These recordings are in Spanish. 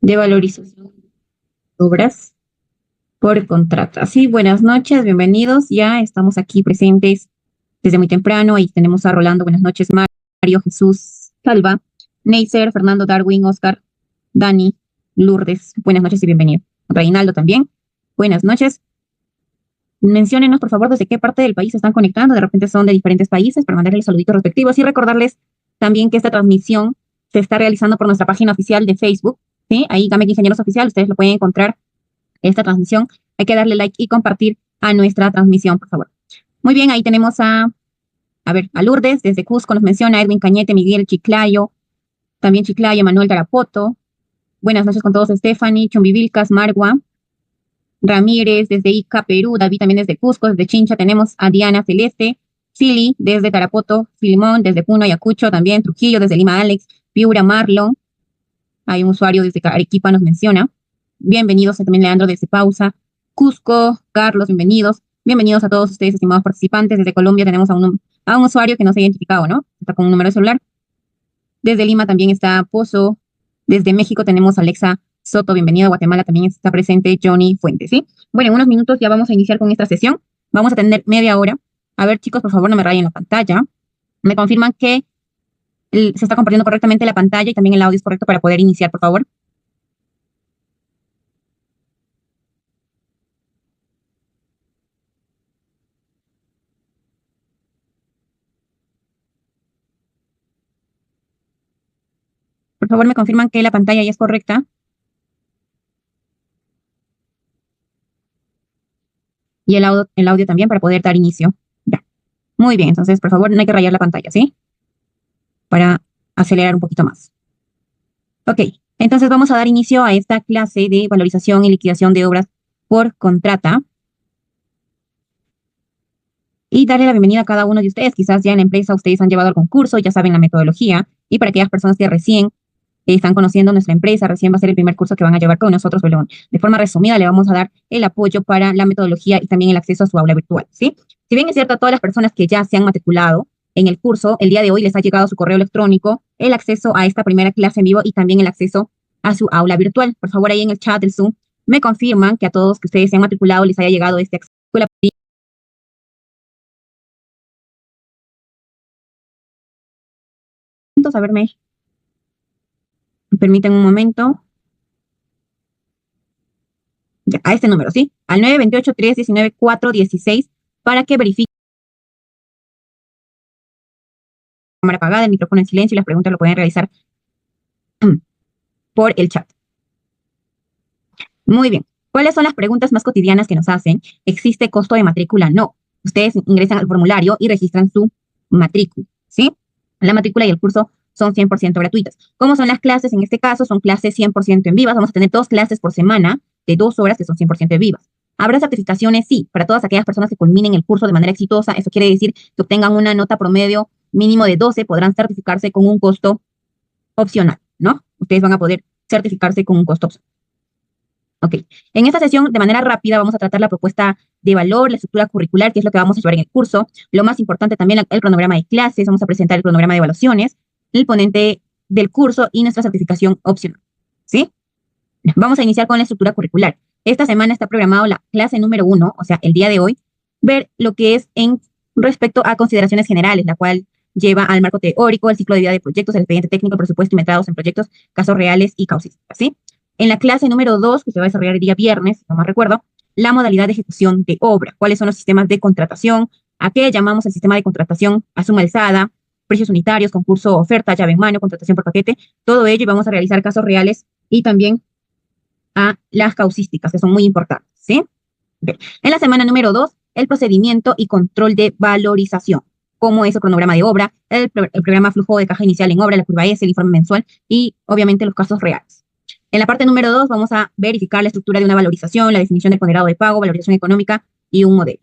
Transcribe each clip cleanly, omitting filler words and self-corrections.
de valorización de obras por contrato. Así, buenas noches, bienvenidos. Ya estamos aquí presentes desde muy temprano. Ahí tenemos a Rolando, buenas noches, Mario, Jesús, Salva, Neisser, Fernando, Darwin, Oscar, Dani, Lourdes, buenas noches y bienvenido. Reinaldo también, buenas noches. Menciónenos, por favor, desde qué parte del país se están conectando. De repente son de diferentes países para mandarles saluditos respectivos y recordarles también que esta transmisión se está realizando por nuestra página oficial de Facebook. ¿Sí? Ahí, GAMEC Ingenieros Oficial, ustedes lo pueden encontrar esta transmisión. Hay que darle like y compartir a nuestra transmisión, por favor. Muy bien, ahí tenemos a Lourdes, desde Cusco nos menciona, Edwin Cañete, Miguel Chiclayo, también Chiclayo, Manuel Tarapoto. Buenas noches con todos, Stephanie, Chumbivilcas, Margua, Ramírez, desde Ica, Perú, David también desde Cusco, desde Chincha tenemos a Diana Celeste, Sili, desde Tarapoto, Filimón, desde Puno, Ayacucho, también Trujillo, desde Lima, Alex, Piura, Marlon, hay un usuario desde Arequipa nos menciona. Bienvenidos también Leandro desde Pausa, Cusco, Carlos, bienvenidos. Bienvenidos a todos ustedes, estimados participantes. Desde Colombia tenemos a un usuario que no se ha identificado, ¿no? Está con un número de celular. Desde Lima también está Pozo. Desde México tenemos a Alexa Soto, bienvenido. Guatemala también está presente Johnny Fuentes, ¿sí? Bueno, en unos minutos ya vamos a iniciar con esta sesión. Vamos a tener media hora. A ver, chicos, por favor, no me rayen la pantalla. Me confirman que se está compartiendo correctamente la pantalla y también el audio es correcto para poder iniciar, por favor. Por favor, me confirman que la pantalla ya es correcta. Y el audio también para poder dar inicio. Ya. Muy bien, entonces, por favor, no hay que rayar la pantalla, ¿sí? Para acelerar un poquito más. Ok, entonces vamos a dar inicio a esta clase de valorización y liquidación de obras por contrata. Y darle la bienvenida a cada uno de ustedes. Quizás ya en la empresa ustedes han llevado el concurso, ya saben la metodología. Y para aquellas personas que recién están conociendo nuestra empresa, recién va a ser el primer curso que van a llevar con nosotros, pero de forma resumida le vamos a dar el apoyo para la metodología y también el acceso a su aula virtual, ¿sí? Si bien es cierto, a todas las personas que ya se han matriculado en el curso, el día de hoy les ha llegado a su correo electrónico el acceso a esta primera clase en vivo y también el acceso a su aula virtual. Por favor, ahí en el chat del Zoom me confirman que a todos que ustedes se han matriculado les haya llegado este acceso. A ver, me permiten un momento. Ya, a este número, ¿sí? Al 928-319-416 para que verifique la cámara apagada, el micrófono en silencio y las preguntas lo pueden realizar por el chat. Muy bien. ¿Cuáles son las preguntas más cotidianas que nos hacen? ¿Existe costo de matrícula? No. Ustedes ingresan al formulario y registran su matrícula, ¿sí? La matrícula y el curso son 100% gratuitas. ¿Cómo son las clases? En este caso son clases 100% en vivas. Vamos a tener 2 clases por semana de 2 horas que son 100% en vivas. ¿Habrá certificaciones? Sí, para todas aquellas personas que culminen el curso de manera exitosa. Eso quiere decir que obtengan una nota promedio mínimo de 12, podrán certificarse con un costo opcional, ¿no? Ustedes van a poder certificarse con un costo opcional. Ok, en esta sesión de manera rápida vamos a tratar la propuesta de valor, la estructura curricular, que es lo que vamos a llevar en el curso. Lo más importante también, el cronograma de clases, vamos a presentar el cronograma de evaluaciones, el ponente del curso y nuestra certificación opcional, ¿sí? Vamos a iniciar con la estructura curricular. Esta semana está programado la clase número 1, o sea, el día de hoy, ver lo que es en respecto a consideraciones generales, la cual lleva al marco teórico, el ciclo de vida de proyectos, el expediente técnico, el presupuesto y metrados en proyectos, casos reales y causísticas, ¿sí? En la clase número 2, que se va a desarrollar el día viernes, si no más recuerdo, la modalidad de ejecución de obra. ¿Cuáles son los sistemas de contratación? ¿A qué llamamos el sistema de contratación? A suma alzada, precios unitarios, concurso, oferta, llave en mano, contratación por paquete, todo ello y vamos a realizar casos reales y también a las causísticas, que son muy importantes, ¿sí? Okay. En la semana número 2, el procedimiento y control de valorización, como es el cronograma de obra, el programa flujo de caja inicial en obra, la curva S, el informe mensual y obviamente los casos reales. En la parte número 2 vamos a verificar la estructura de una valorización, la definición del ponderado de pago, valorización económica y un modelo.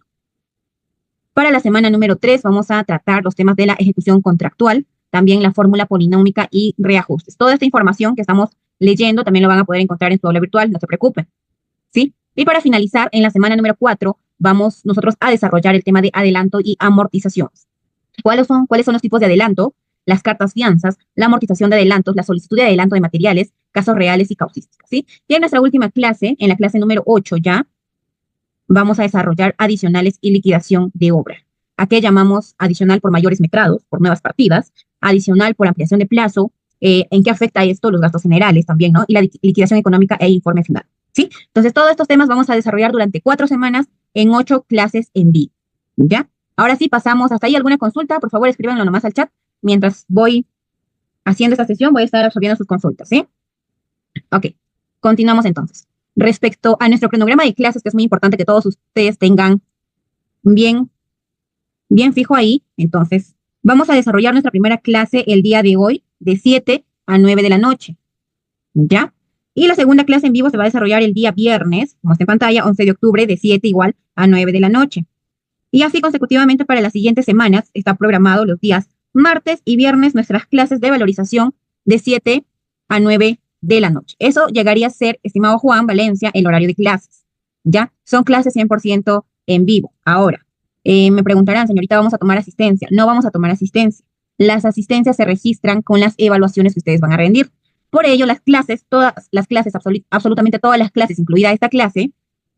Para la semana número 3 vamos a tratar los temas de la ejecución contractual, también la fórmula polinómica y reajustes. Toda esta información que estamos leyendo también lo van a poder encontrar en su aula virtual, no se preocupen, ¿sí? Y para finalizar, en la semana número 4 vamos nosotros a desarrollar el tema de adelanto y amortizaciones. ¿Cuáles son los tipos de adelanto? las cartas fianzas, la amortización de adelantos, la solicitud de adelanto de materiales, casos reales y causísticas, ¿sí? Y en nuestra última clase, en la clase número 8 ya, vamos a desarrollar adicionales y liquidación de obra. ¿A qué llamamos adicional por mayores metrados, por nuevas partidas? Adicional por ampliación de plazo. ¿En qué afecta esto? Los gastos generales también, ¿no? Y la liquidación económica e informe final, ¿sí? Entonces, todos estos temas vamos a desarrollar durante 4 semanas en 8 clases en vivo, ¿ya? Ahora sí, pasamos hasta ahí. ¿Alguna consulta? Por favor, escríbanlo nomás al chat. Mientras voy haciendo esta sesión, voy a estar absorbiendo sus consultas, ¿sí? Ok, continuamos entonces. Respecto a nuestro cronograma de clases, que es muy importante que todos ustedes tengan bien fijo ahí, entonces vamos a desarrollar nuestra primera clase el día de hoy, de 7 a 9 de la noche, ¿ya? Y la segunda clase en vivo se va a desarrollar el día viernes, como está en pantalla, 11 de octubre, de 7 igual a 9 de la noche. Y así consecutivamente para las siguientes semanas está programado los días martes y viernes nuestras clases de valorización de 7 a 9 de la noche. Eso llegaría a ser, estimado Juan Valencia, el horario de clases, ¿ya? Son clases 100% en vivo. Ahora, me preguntarán, señorita, ¿vamos a tomar asistencia? No vamos a tomar asistencia. Las asistencias se registran con las evaluaciones que ustedes van a rendir. Por ello, las clases, todas las clases, absolutamente todas las clases, incluida esta clase,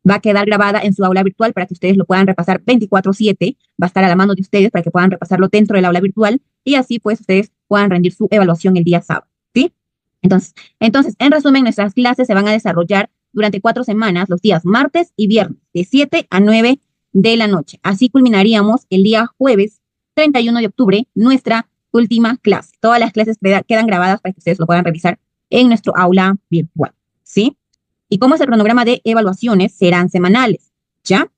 va a quedar grabada en su aula virtual para que ustedes lo puedan repasar 24/7, va a estar a la mano de ustedes para que puedan repasarlo dentro del aula virtual y así pues ustedes puedan rendir su evaluación el día sábado, ¿sí? Entonces, en resumen, nuestras clases se van a desarrollar durante 4 semanas, los días martes y viernes, de 7 a 9 de la noche. Así culminaríamos el día jueves 31 de octubre, nuestra última clase. Todas las clases quedan grabadas para que ustedes lo puedan revisar en nuestro aula virtual, ¿sí? Y como es el cronograma de evaluaciones, serán semanales, ¿ya?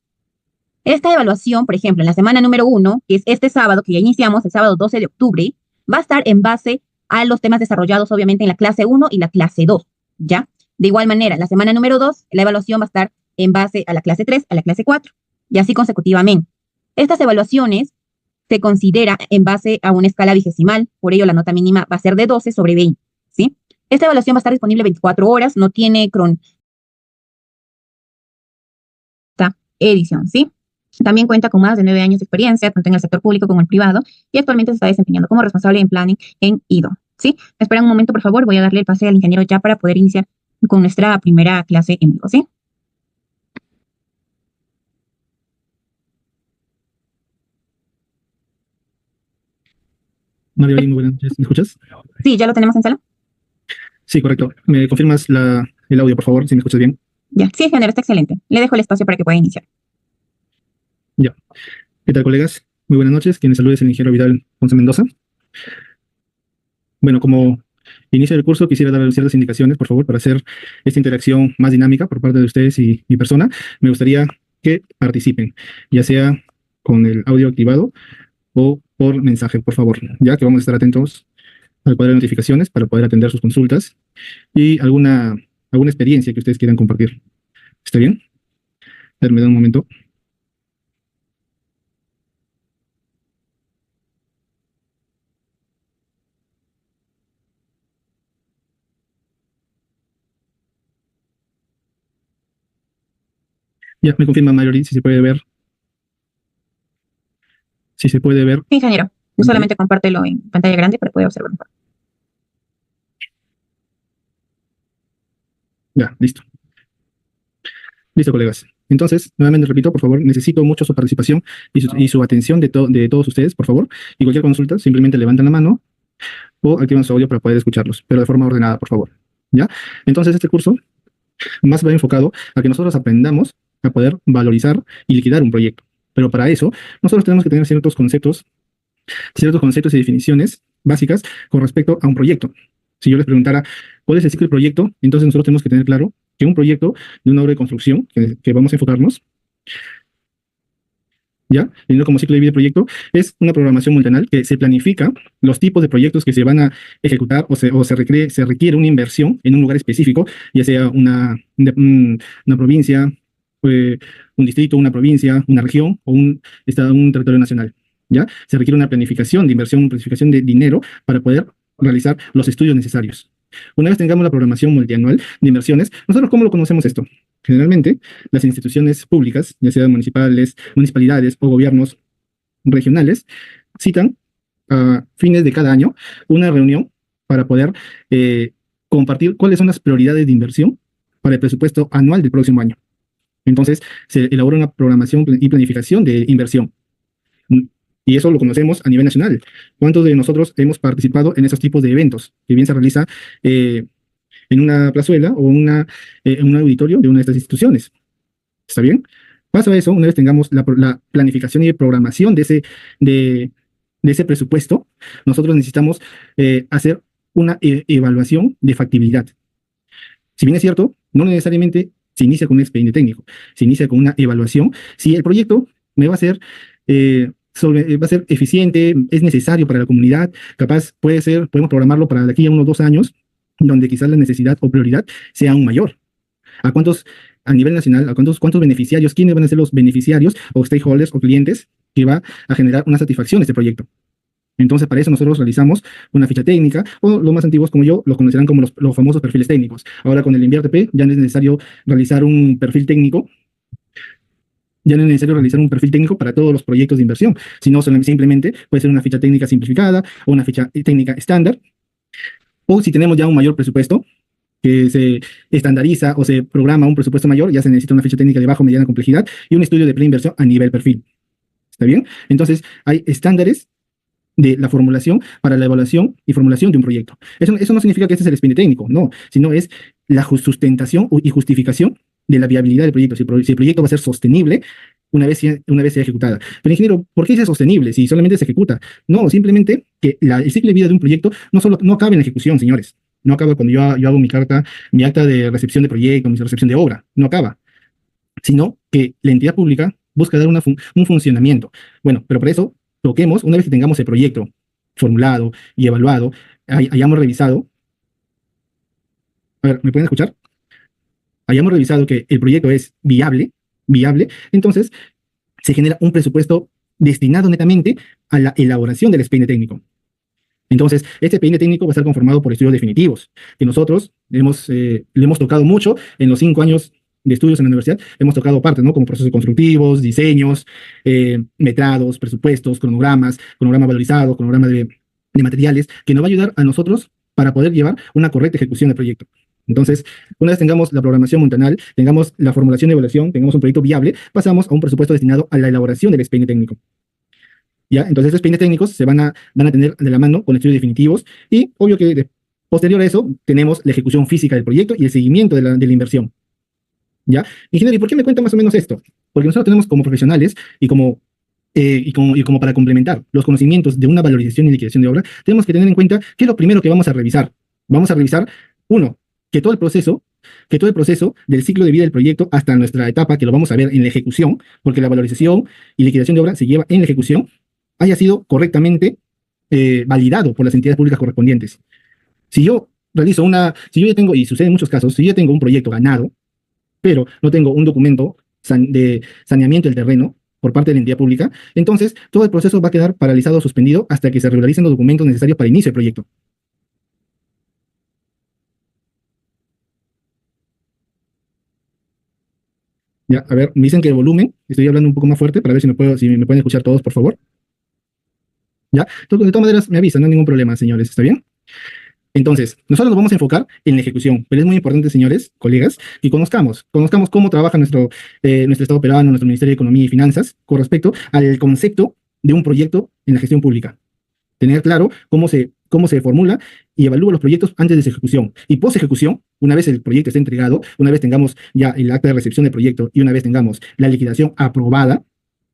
Esta evaluación, por ejemplo, en la semana número 1, que es este sábado, que ya iniciamos, el sábado 12 de octubre, va a estar en base a los temas desarrollados, obviamente, en la clase 1 y la clase 2, ¿ya? De igual manera, la semana número 2, la evaluación va a estar en base a la clase 3, a la clase 4, y así consecutivamente. Estas evaluaciones se considera en base a una escala vigesimal, por ello la nota mínima va a ser de 12/20, ¿sí? Esta evaluación va a estar disponible 24 horas, no tiene edición, ¿sí? También cuenta con más de 9 años de experiencia, tanto en el sector público como en el privado, y actualmente se está desempeñando como responsable en planning en IDO, ¿sí? Esperan un momento, por favor, voy a darle el pase al ingeniero ya para poder iniciar con nuestra primera clase en vivo, ¿sí? Mario, muy buenas noches. ¿Me escuchas? Sí, ¿ya lo tenemos en sala? Sí, correcto. ¿Me confirmas el audio, por favor, si me escuchas bien? Ya, sí, ingeniero, está excelente. Le dejo el espacio para que pueda iniciar. Ya. ¿Qué tal, colegas? Muy buenas noches. Quien les saluda es el ingeniero Vidal Ponce Mendoza. Bueno, como inicio del curso, quisiera dar ciertas indicaciones, por favor, para hacer esta interacción más dinámica por parte de ustedes y mi persona. Me gustaría que participen, ya sea con el audio activado o por mensaje, por favor, ya que vamos a estar atentos al cuadro de notificaciones para poder atender sus consultas y alguna experiencia que ustedes quieran compartir. ¿Está bien? Permítanme un momento. Ya me confirma Mayori si se puede ver. Si se puede ver. Sí, ingeniero, solamente compártelo en pantalla grande para poder observar mejor. Ya, listo. Listo, colegas. Entonces, nuevamente repito, por favor, necesito mucho su participación y su atención de todos ustedes, por favor. Y cualquier consulta, simplemente levantan la mano o activan su audio para poder escucharlos, pero de forma ordenada, por favor. ¿Ya? Entonces, este curso más va enfocado a que nosotros aprendamos a poder valorizar y liquidar un proyecto. Pero para eso, nosotros tenemos que tener ciertos conceptos y definiciones básicas con respecto a un proyecto. Si yo les preguntara cuál es el ciclo del proyecto, entonces nosotros tenemos que tener claro que un proyecto de una obra de construcción, que vamos a enfocarnos, ¿ya? Teniendo como ciclo de vida de proyecto, es una programación multianual que se planifica los tipos de proyectos que se van a ejecutar o se requiere una inversión en un lugar específico, ya sea una provincia, un distrito, una provincia, una región o un estado, un territorio nacional, ¿ya? Se requiere una planificación de inversión, una planificación de dinero para poder realizar los estudios necesarios. Una vez tengamos la programación multianual de inversiones, ¿nosotros cómo lo conocemos esto? Generalmente, las instituciones públicas, ya sean municipalidades o gobiernos regionales, citan a fines de cada año una reunión para poder compartir cuáles son las prioridades de inversión para el presupuesto anual del próximo año. Entonces, se elabora una programación y planificación de inversión. Y eso lo conocemos a nivel nacional. ¿Cuántos de nosotros hemos participado en esos tipos de eventos? Que bien se realiza en una plazuela o en un auditorio de una de estas instituciones. ¿Está bien? Paso a eso, una vez tengamos la planificación y programación de ese presupuesto, nosotros necesitamos hacer una evaluación de factibilidad. Si bien es cierto, no necesariamente se inicia con un expediente técnico, se inicia con una evaluación. Si el proyecto me va a ser, va a ser eficiente, es necesario para la comunidad, capaz podemos programarlo para de aquí a unos 2 años, donde quizás la necesidad o prioridad sea aún mayor. A nivel nacional, cuántos beneficiarios, quiénes van a ser los beneficiarios o stakeholders o clientes que va a generar una satisfacción de este proyecto? Entonces, para eso nosotros realizamos una ficha técnica, o los más antiguos como yo, los conocerán como los famosos perfiles técnicos. Ahora con el InviarTP ya no es necesario realizar un perfil técnico, para todos los proyectos de inversión, sino simplemente puede ser una ficha técnica simplificada o una ficha técnica estándar. O si tenemos ya un mayor presupuesto, que se estandariza o se programa un presupuesto mayor, ya se necesita una ficha técnica de bajo mediana complejidad y un estudio de preinversión a nivel perfil. ¿Está bien? Entonces, hay estándares de la formulación para la evaluación y formulación de un proyecto. Eso no significa que este es el expediente técnico, no, sino es la sustentación y justificación de la viabilidad del proyecto, si el proyecto va a ser sostenible una vez sea ejecutada. Pero ingeniero, ¿por qué dice sostenible si solamente se ejecuta? No, simplemente que el ciclo de vida de un proyecto no acaba en la ejecución, señores. No acaba cuando yo hago mi acta de recepción de proyecto, mi recepción de obra, no acaba, sino que la entidad pública busca dar un funcionamiento. Bueno, pero por eso toquemos, una vez que tengamos el proyecto formulado y evaluado, hayamos revisado, a ver, ¿me pueden escuchar? Hayamos revisado que el proyecto es viable, entonces se genera un presupuesto destinado netamente a la elaboración del expediente técnico. Entonces, este expediente técnico va a estar conformado por estudios definitivos, que nosotros le hemos tocado mucho en los 5 años de estudios en la universidad, hemos tocado partes, ¿no? Como procesos constructivos, diseños, metrados, presupuestos, cronogramas valorizado, cronograma de materiales, que nos va a ayudar a nosotros para poder llevar una correcta ejecución del proyecto. Entonces, una vez tengamos la programación montanal, tengamos la formulación de evaluación, tengamos un proyecto viable, pasamos a un presupuesto destinado a la elaboración del expediente técnico. ¿Ya? Entonces, estos expedientes técnicos se van a tener de la mano con estudios definitivos y, obvio que posterior a eso, tenemos la ejecución física del proyecto y el seguimiento de la inversión. ¿Ya? Ingeniero, ¿y por qué me cuenta más o menos esto? Porque nosotros tenemos como profesionales y como para complementar los conocimientos de una valorización y liquidación de obra, tenemos que tener en cuenta qué es lo primero que vamos a revisar. Vamos a revisar, uno, que todo el proceso del ciclo de vida del proyecto hasta nuestra etapa, que lo vamos a ver en la ejecución, porque la valorización y liquidación de obra se lleva en la ejecución, haya sido correctamente validado por las entidades públicas correspondientes. Si yo ya tengo, y sucede en muchos casos, si yo tengo un proyecto ganado, pero no tengo un documento de saneamiento del terreno por parte de la entidad pública, entonces todo el proceso va a quedar paralizado o suspendido hasta que se regularicen los documentos necesarios para el inicio del proyecto. Ya, a ver, me dicen que el volumen, estoy hablando un poco más fuerte para ver si me pueden escuchar todos, por favor. Ya, de todas maneras me avisan, no hay ningún problema, señores, ¿está bien? Entonces, nosotros nos vamos a enfocar en la ejecución, pero es muy importante, señores, colegas, que conozcamos cómo trabaja nuestro Estado peruano, nuestro Ministerio de Economía y Finanzas, con respecto al concepto de un proyecto en la gestión pública. Tener claro cómo se formula y evalúa los proyectos antes de su ejecución. Y post ejecución, una vez el proyecto esté entregado, una vez tengamos ya el acta de recepción del proyecto y una vez tengamos la liquidación aprobada,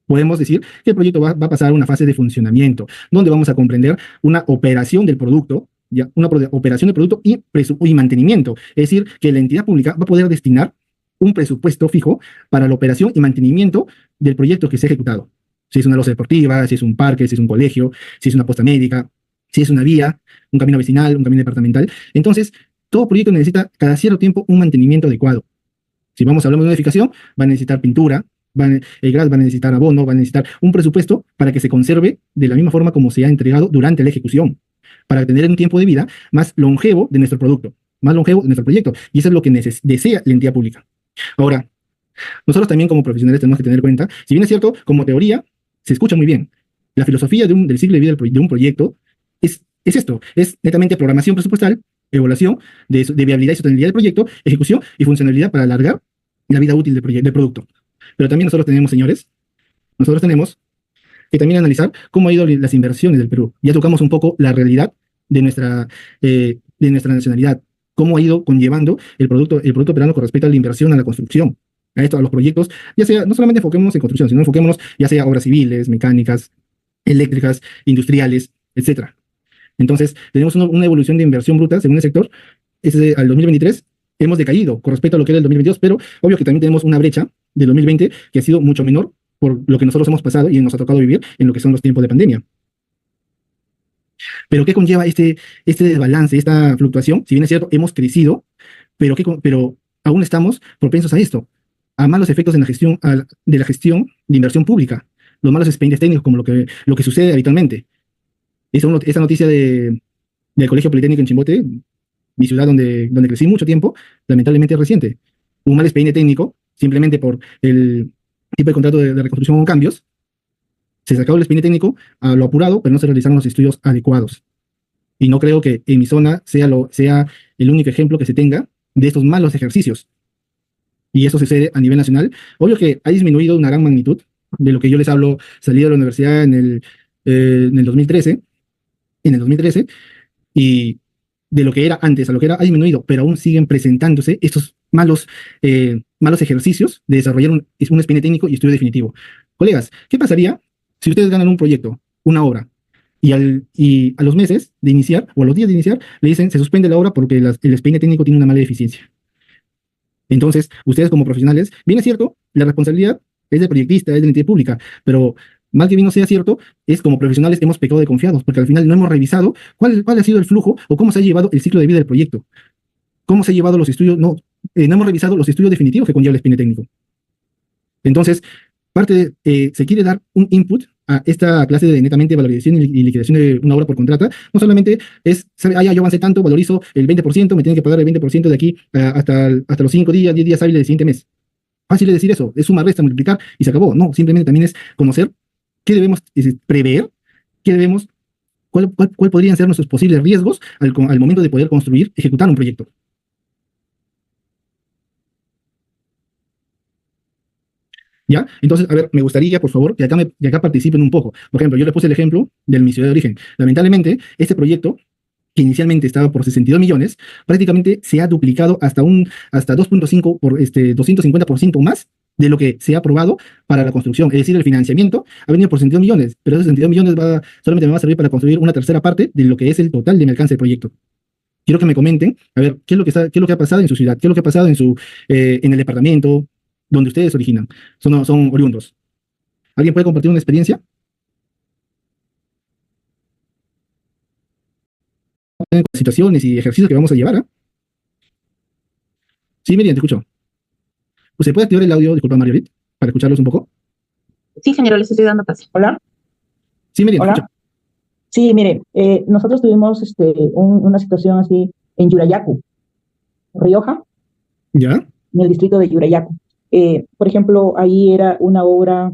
podemos decir que el proyecto va a pasar a una fase de funcionamiento, donde vamos a comprender una operación del producto, ya, una operación del producto y mantenimiento. Es decir, que la entidad pública va a poder destinar un presupuesto fijo para la operación y mantenimiento del proyecto que se ha ejecutado. Si es una loza deportiva, si es un parque, si es un colegio, si es una posta médica, si es una vía, un camino vecinal, un camino departamental. Entonces, todo proyecto necesita cada cierto tiempo un mantenimiento adecuado. Si hablamos de una edificación, va a necesitar pintura, el GRAS va a necesitar abono, va a necesitar un presupuesto para que se conserve de la misma forma como se ha entregado durante la ejecución, para tener un tiempo de vida más longevo de nuestro producto, más longevo de nuestro proyecto. Y eso es lo que desea la entidad pública. Ahora, nosotros también como profesionales tenemos que tener en cuenta, si bien es cierto, como teoría, se escucha muy bien, La filosofía del ciclo de vida de un proyecto es esto, es netamente programación presupuestal, evaluación de viabilidad y sostenibilidad del proyecto, ejecución y funcionalidad para alargar la vida útil del producto. Pero también nosotros tenemos, señores, nosotros tenemos que también analizar cómo han ido las inversiones del Perú. Ya tocamos un poco la realidad de nuestra nacionalidad, cómo ha ido conllevando el producto peruano con respecto a la inversión, a la construcción, a esto, a los proyectos, ya sea, no solamente enfoquémonos en construcción, sino enfoquémonos ya sea obras civiles, mecánicas, eléctricas, industriales, etcétera. Entonces, tenemos una evolución de inversión bruta según el sector. Al 2023 hemos decaído con respecto a lo que era el 2022, pero obvio que también tenemos una brecha del 2020 que ha sido mucho menor por lo que nosotros hemos pasado y nos ha tocado vivir en lo que son los tiempos de pandemia. Pero ¿qué conlleva este desbalance, esta fluctuación? Si bien es cierto, hemos crecido, pero aún estamos propensos a esto, a malos efectos en la gestión, de la gestión de inversión pública, los malos expedientes técnicos como lo que sucede habitualmente. Esa noticia del Colegio Politécnico en Chimbote, mi ciudad donde crecí mucho tiempo, lamentablemente es reciente. Un mal expediente técnico, simplemente por el tipo de contrato de reconstrucción con cambios, se sacó el expediente técnico a lo apurado, pero no se realizaron los estudios adecuados. Y no creo que en mi zona sea el único ejemplo que se tenga de estos malos ejercicios. Y eso sucede a nivel nacional. Obvio que ha disminuido una gran magnitud de lo que yo les hablo, salí de la universidad en el 2013, y de lo que era antes a lo que era ha disminuido, pero aún siguen presentándose estos malos ejercicios de desarrollar un expediente técnico y estudio definitivo. Colegas, ¿qué pasaría si ustedes ganan un proyecto, una obra, y a los meses de iniciar, o a los días de iniciar, le dicen, se suspende la obra porque el expediente técnico tiene una mala eficiencia? Entonces, ustedes como profesionales, bien es cierto, la responsabilidad es del proyectista, es de la entidad pública, pero mal que bien no sea cierto, es como profesionales hemos pecado de confiados, porque al final no hemos revisado cuál ha sido el flujo o cómo se ha llevado el ciclo de vida del proyecto, cómo se ha llevado los estudios, no hemos revisado los estudios definitivos que conlleva el expediente técnico. Entonces, se quiere dar un input a esta clase de netamente valorización y liquidación de una obra por contrata. No solamente es, ya yo avancé tanto, valorizo el 20%, me tienen que pagar el 20% de aquí hasta los 5 días, 10 días hábiles del siguiente mes. Fácil de decir eso, es suma, resta, multiplicar y se acabó. No, simplemente también es conocer qué debemos prever, cuál podrían ser nuestros posibles riesgos al momento de poder construir, ejecutar un proyecto. ¿Ya? Entonces, a ver, me gustaría, por favor, que acá participen un poco. Por ejemplo, yo les puse el ejemplo de mi ciudad de origen. Lamentablemente, este proyecto, que inicialmente estaba por 62 millones, prácticamente se ha duplicado hasta 2.5 por 250% más de lo que se ha aprobado para la construcción. Es decir, el financiamiento ha venido por 62 millones, pero esos 62 millones solamente me va a servir para construir una tercera parte de lo que es el total de mi alcance del proyecto. Quiero que me comenten, a ver, qué es lo que ha pasado en su ciudad, qué es lo que ha pasado en el departamento donde ustedes originan, son oriundos. ¿Alguien puede compartir una experiencia? Situaciones y ejercicios que vamos a llevar, ¿eh? Sí, Miriam, te escucho. ¿Usted puede activar el audio, disculpa, Marjorie, para escucharlos un poco? Sí, señor, les estoy dando paso. Hola. Sí, Miriam, te Hola. escucho. Sí, mire, nosotros tuvimos una situación así en Yurayacu, Rioja, ¿Ya? en el distrito de Yurayacu. Por ejemplo, ahí era una obra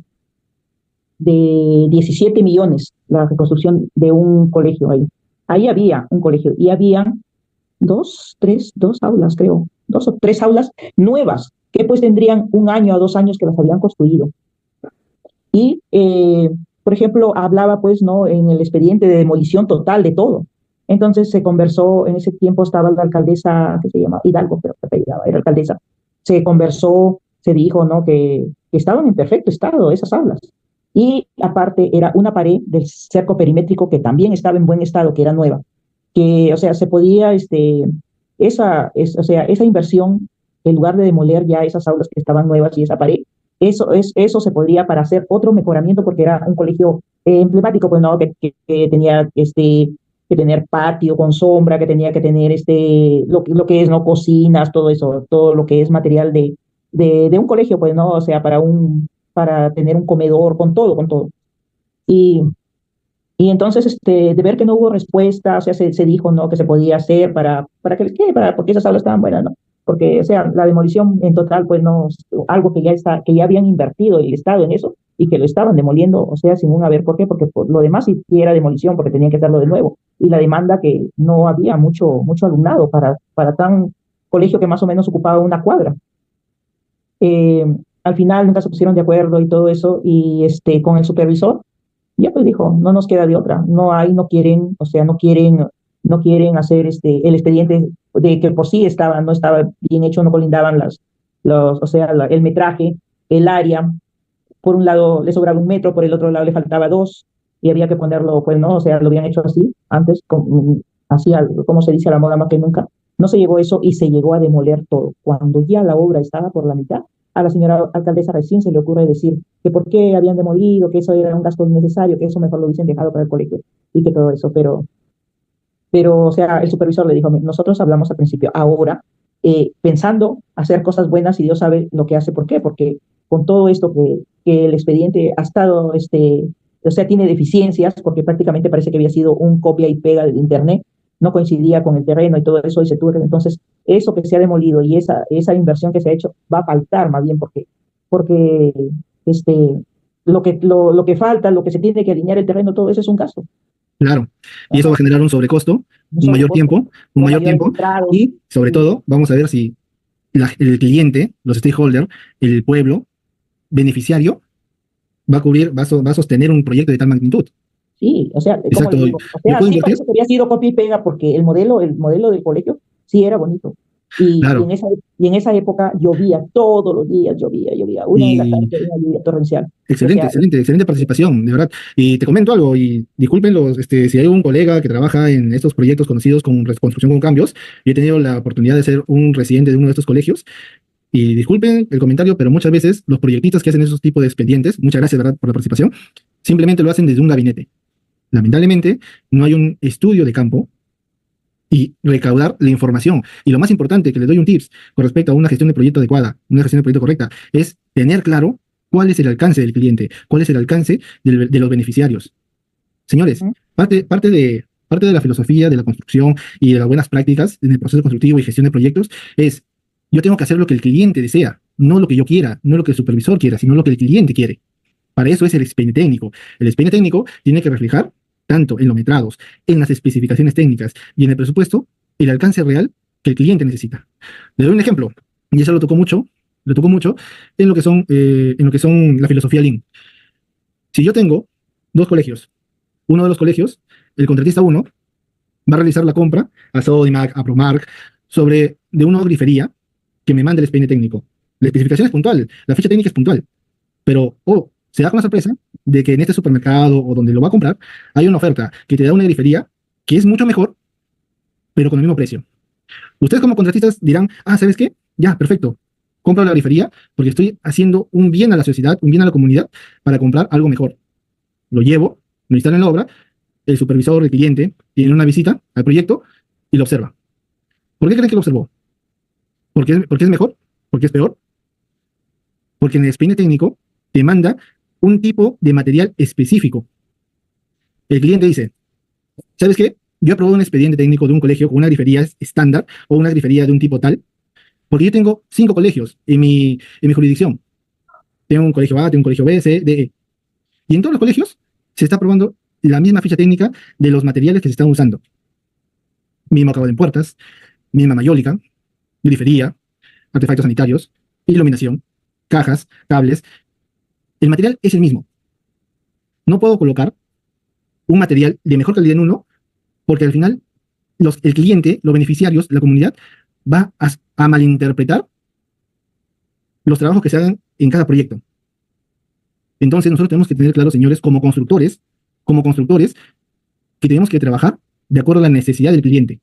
de 17 millones, la reconstrucción de un colegio ahí. Ahí había un colegio y habían dos aulas, creo, 2 o 3 aulas nuevas, que pues tendrían 1 año a 2 años que las habían construido. Y, por ejemplo, hablaba pues, ¿no?, en el expediente de demolición total de todo. Entonces se conversó, en ese tiempo estaba la alcaldesa, que se llama Hidalgo, pero que era alcaldesa. Se conversó, se dijo, ¿no?, que estaban en perfecto estado esas aulas. Y aparte era una pared del cerco perimétrico que también estaba en buen estado, que era nueva. Que, o sea, se podía, esa inversión, en lugar de demoler ya esas aulas que estaban nuevas y esa pared, eso se podría para hacer otro mejoramiento, porque era un colegio emblemático, pues, ¿no?, que tenía que tener patio con sombra, que tenía que tener lo que es, ¿no?, cocinas, todo eso, todo lo que es material de un colegio, pues, ¿no? O sea, para tener un comedor con todo, con todo. Y entonces, de ver que no hubo respuesta, o sea, se dijo, ¿no?, que se podía hacer porque esas aulas estaban buenas, ¿no? Porque, o sea, la demolición en total, pues no, algo que ya habían invertido el Estado en eso, y que lo estaban demoliendo, o sea, sin un haber por qué, porque por lo demás sí era demolición, porque tenían que hacerlo de nuevo. Y la demanda que no había mucho alumnado para tan colegio que más o menos ocupaba una cuadra. Eh, Al final nunca se pusieron de acuerdo y todo eso, y con el supervisor, ya pues dijo, no nos queda de otra, no hay, no quieren, o sea, no quieren hacer el expediente de que por sí no estaba bien hecho, no colindaban o sea, el metraje, el área, por un lado le sobraba 1 metro, por el otro lado le faltaba 2, y había que ponerlo, pues no, o sea, lo habían hecho así, antes, así, como se dice, a la moda más que nunca. No se llegó a eso y se llegó a demoler todo. Cuando ya la obra estaba por la mitad, a la señora alcaldesa recién se le ocurre decir que por qué habían demolido, que eso era un gasto innecesario, que eso mejor lo hubiesen dejado para el colegio y que todo eso, o sea, el supervisor le dijo, nosotros hablamos al principio, ahora, pensando hacer cosas buenas y Dios sabe lo que hace, ¿por qué? Porque con todo esto que el expediente ha estado, o sea, tiene deficiencias, porque prácticamente parece que había sido un copia y pega del internet, no coincidía con el terreno y todo eso, y se tuvo que, entonces, eso que se ha demolido y esa inversión que se ha hecho va a faltar más bien, porque este, lo que falta, lo que se tiene que alinear el terreno, todo eso es un gasto. Claro. Y eso va a generar un sobrecosto, Un un mayor sobrecosto, tiempo, un con mayor mayores tiempo, entrados. y sobre todo, vamos a ver si el cliente, los stakeholders, el pueblo beneficiario, va a sostener un proyecto de tal magnitud. Sí, o sea, como Exacto. les digo, o Yo sea, puedo sí invertir, parece que había sido copia y pega porque el modelo del colegio sí era bonito. claro. Y en esa época llovía todos los días, llovía, 1 de la tarde, Y una lluvia torrencial. O excelente, sea, excelente, excelente participación, de verdad. Y te comento algo, y disculpen si hay un colega que trabaja en estos proyectos conocidos como Construcción con Cambios. Yo he tenido la oportunidad de ser un residente de uno de estos colegios. Y disculpen el comentario, pero muchas veces los proyectistas que hacen esos tipos de expedientes, muchas gracias, ¿verdad?, por la participación, simplemente lo hacen desde un gabinete. Lamentablemente, no hay un estudio de campo y recaudar la información. Y lo más importante, que les doy un tips con respecto a una gestión de proyecto adecuada, una gestión de proyecto correcta, es tener claro cuál es el alcance del cliente, cuál es el alcance de los beneficiarios. Señores, parte de la filosofía de la construcción y de las buenas prácticas en el proceso constructivo y gestión de proyectos es, yo tengo que hacer lo que el cliente desea, no lo que yo quiera, no lo que el supervisor quiera, sino lo que el cliente quiere. Para eso es el expediente técnico. El expediente técnico tiene que reflejar, tanto en los metrados, en las especificaciones técnicas y en el presupuesto, el alcance real que el cliente necesita. Le doy un ejemplo, y eso lo tocó mucho en lo que son la filosofía Lean. Si yo tengo 2 colegios, uno de los colegios, el contratista 1, va a realizar la compra a Sodimac, a Promark, de una grifería que me manda el expediente técnico. La especificación es puntual, la ficha técnica es puntual, pero se da con la sorpresa de que en este supermercado o donde lo va a comprar hay una oferta que te da una grifería que es mucho mejor, pero con el mismo precio. Ustedes como contratistas dirán, ¿sabes qué? Ya, perfecto. Compro la grifería porque estoy haciendo un bien a la sociedad, un bien a la comunidad para comprar algo mejor. Lo llevo, lo instalo en la obra, el supervisor, el cliente, tiene una visita al proyecto y lo observa. ¿Por qué creen que lo observó? ¿Porque es mejor? ¿Porque es peor? Porque en el expediente técnico te manda un tipo de material específico. El cliente dice, ¿sabes qué? Yo he aprobado un expediente técnico de un colegio con una grifería estándar o una grifería de un tipo tal, porque yo tengo 5 colegios en mi jurisdicción. Tengo un colegio A, tengo un colegio B, C, D, E. Y en todos los colegios se está probando la misma ficha técnica de los materiales que se están usando. Mismo acabado en puertas, misma mayólica, grifería, artefactos sanitarios, iluminación, cajas, cables. El material es el mismo. No puedo colocar un material de mejor calidad en uno porque al final el cliente, los beneficiarios, la comunidad, va a malinterpretar los trabajos que se hagan en cada proyecto. Entonces nosotros tenemos que tener claro, señores, como constructores, que tenemos que trabajar de acuerdo a la necesidad del cliente,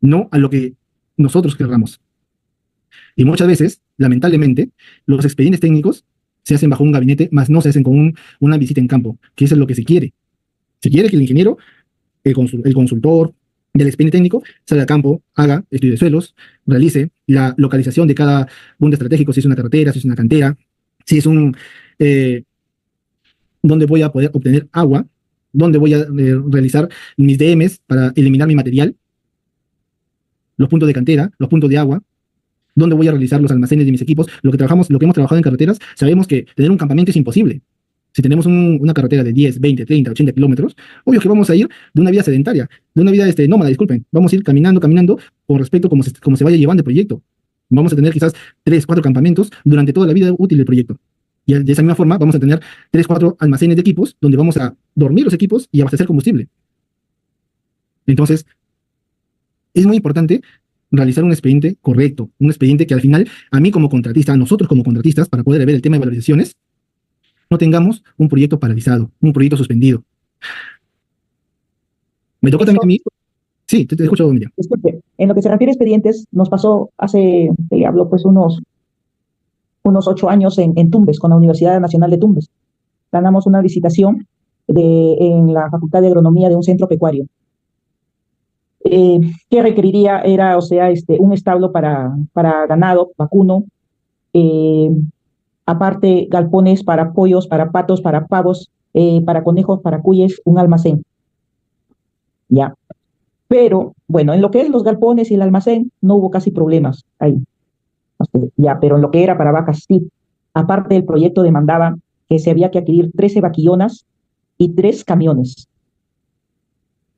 no a lo que nosotros querramos. Y muchas veces, lamentablemente, los expedientes técnicos se hacen bajo un gabinete, más no se hacen con una visita en campo, que eso es lo que se quiere. Se quiere que el ingeniero, el consultor del expediente técnico, salga a campo, haga estudio de suelos, realice la localización de cada punto estratégico, si es una carretera, si es una cantera, si es dónde voy a poder obtener agua, dónde voy a realizar mis DMs para eliminar mi material, los puntos de cantera, los puntos de agua, dónde voy a realizar los almacenes de mis equipos. Lo que hemos trabajado en carreteras, sabemos que tener un campamento es imposible. Si tenemos una carretera de 10, 20, 30, 80 kilómetros, obvio que vamos a ir de una vida sedentaria, de una vida nómada, disculpen. Vamos a ir caminando con respecto a cómo se vaya llevando el proyecto. Vamos a tener quizás 3, 4 campamentos durante toda la vida útil del proyecto. Y de esa misma forma vamos a tener 3, 4 almacenes de equipos donde vamos a dormir los equipos y abastecer combustible. Entonces, es muy importante realizar un expediente correcto, un expediente que al final, a mí como contratista, a nosotros como contratistas, para poder ver el tema de valorizaciones, no tengamos un proyecto paralizado, un proyecto suspendido. Me tocó también a mí. Sí, te escucho, Miriam. Disculpe, en lo que se refiere a expedientes, nos pasó hace, te hablo, pues unos 8 años en Tumbes, con la Universidad Nacional de Tumbes. Ganamos una licitación en la Facultad de Agronomía de un centro pecuario. ¿Qué requeriría? Era, o sea, un establo para ganado, vacuno, aparte galpones para pollos, para patos, para pavos, para conejos, para cuyes, un almacén. Ya. Pero, bueno, en lo que es los galpones y el almacén, no hubo casi problemas ahí. Ya, pero en lo que era para vacas, sí. Aparte, el proyecto demandaba que se había que adquirir 13 vaquillonas y 3 camiones.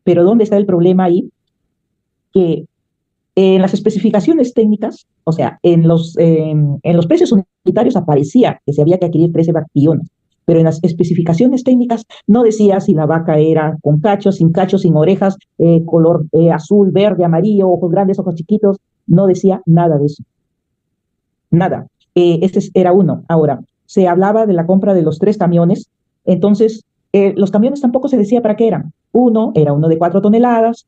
Pero ¿dónde está el problema ahí? Que en las especificaciones técnicas, o sea, en los precios unitarios aparecía que se había que adquirir 13 vaquillonas, pero en las especificaciones técnicas no decía si la vaca era con cachos, sin orejas, color azul, verde, amarillo, ojos grandes, ojos chiquitos, no decía nada de eso. Nada. Este era uno. Ahora, se hablaba de la compra de los 3 camiones, entonces los camiones tampoco se decía para qué eran. Uno era uno de 4 toneladas,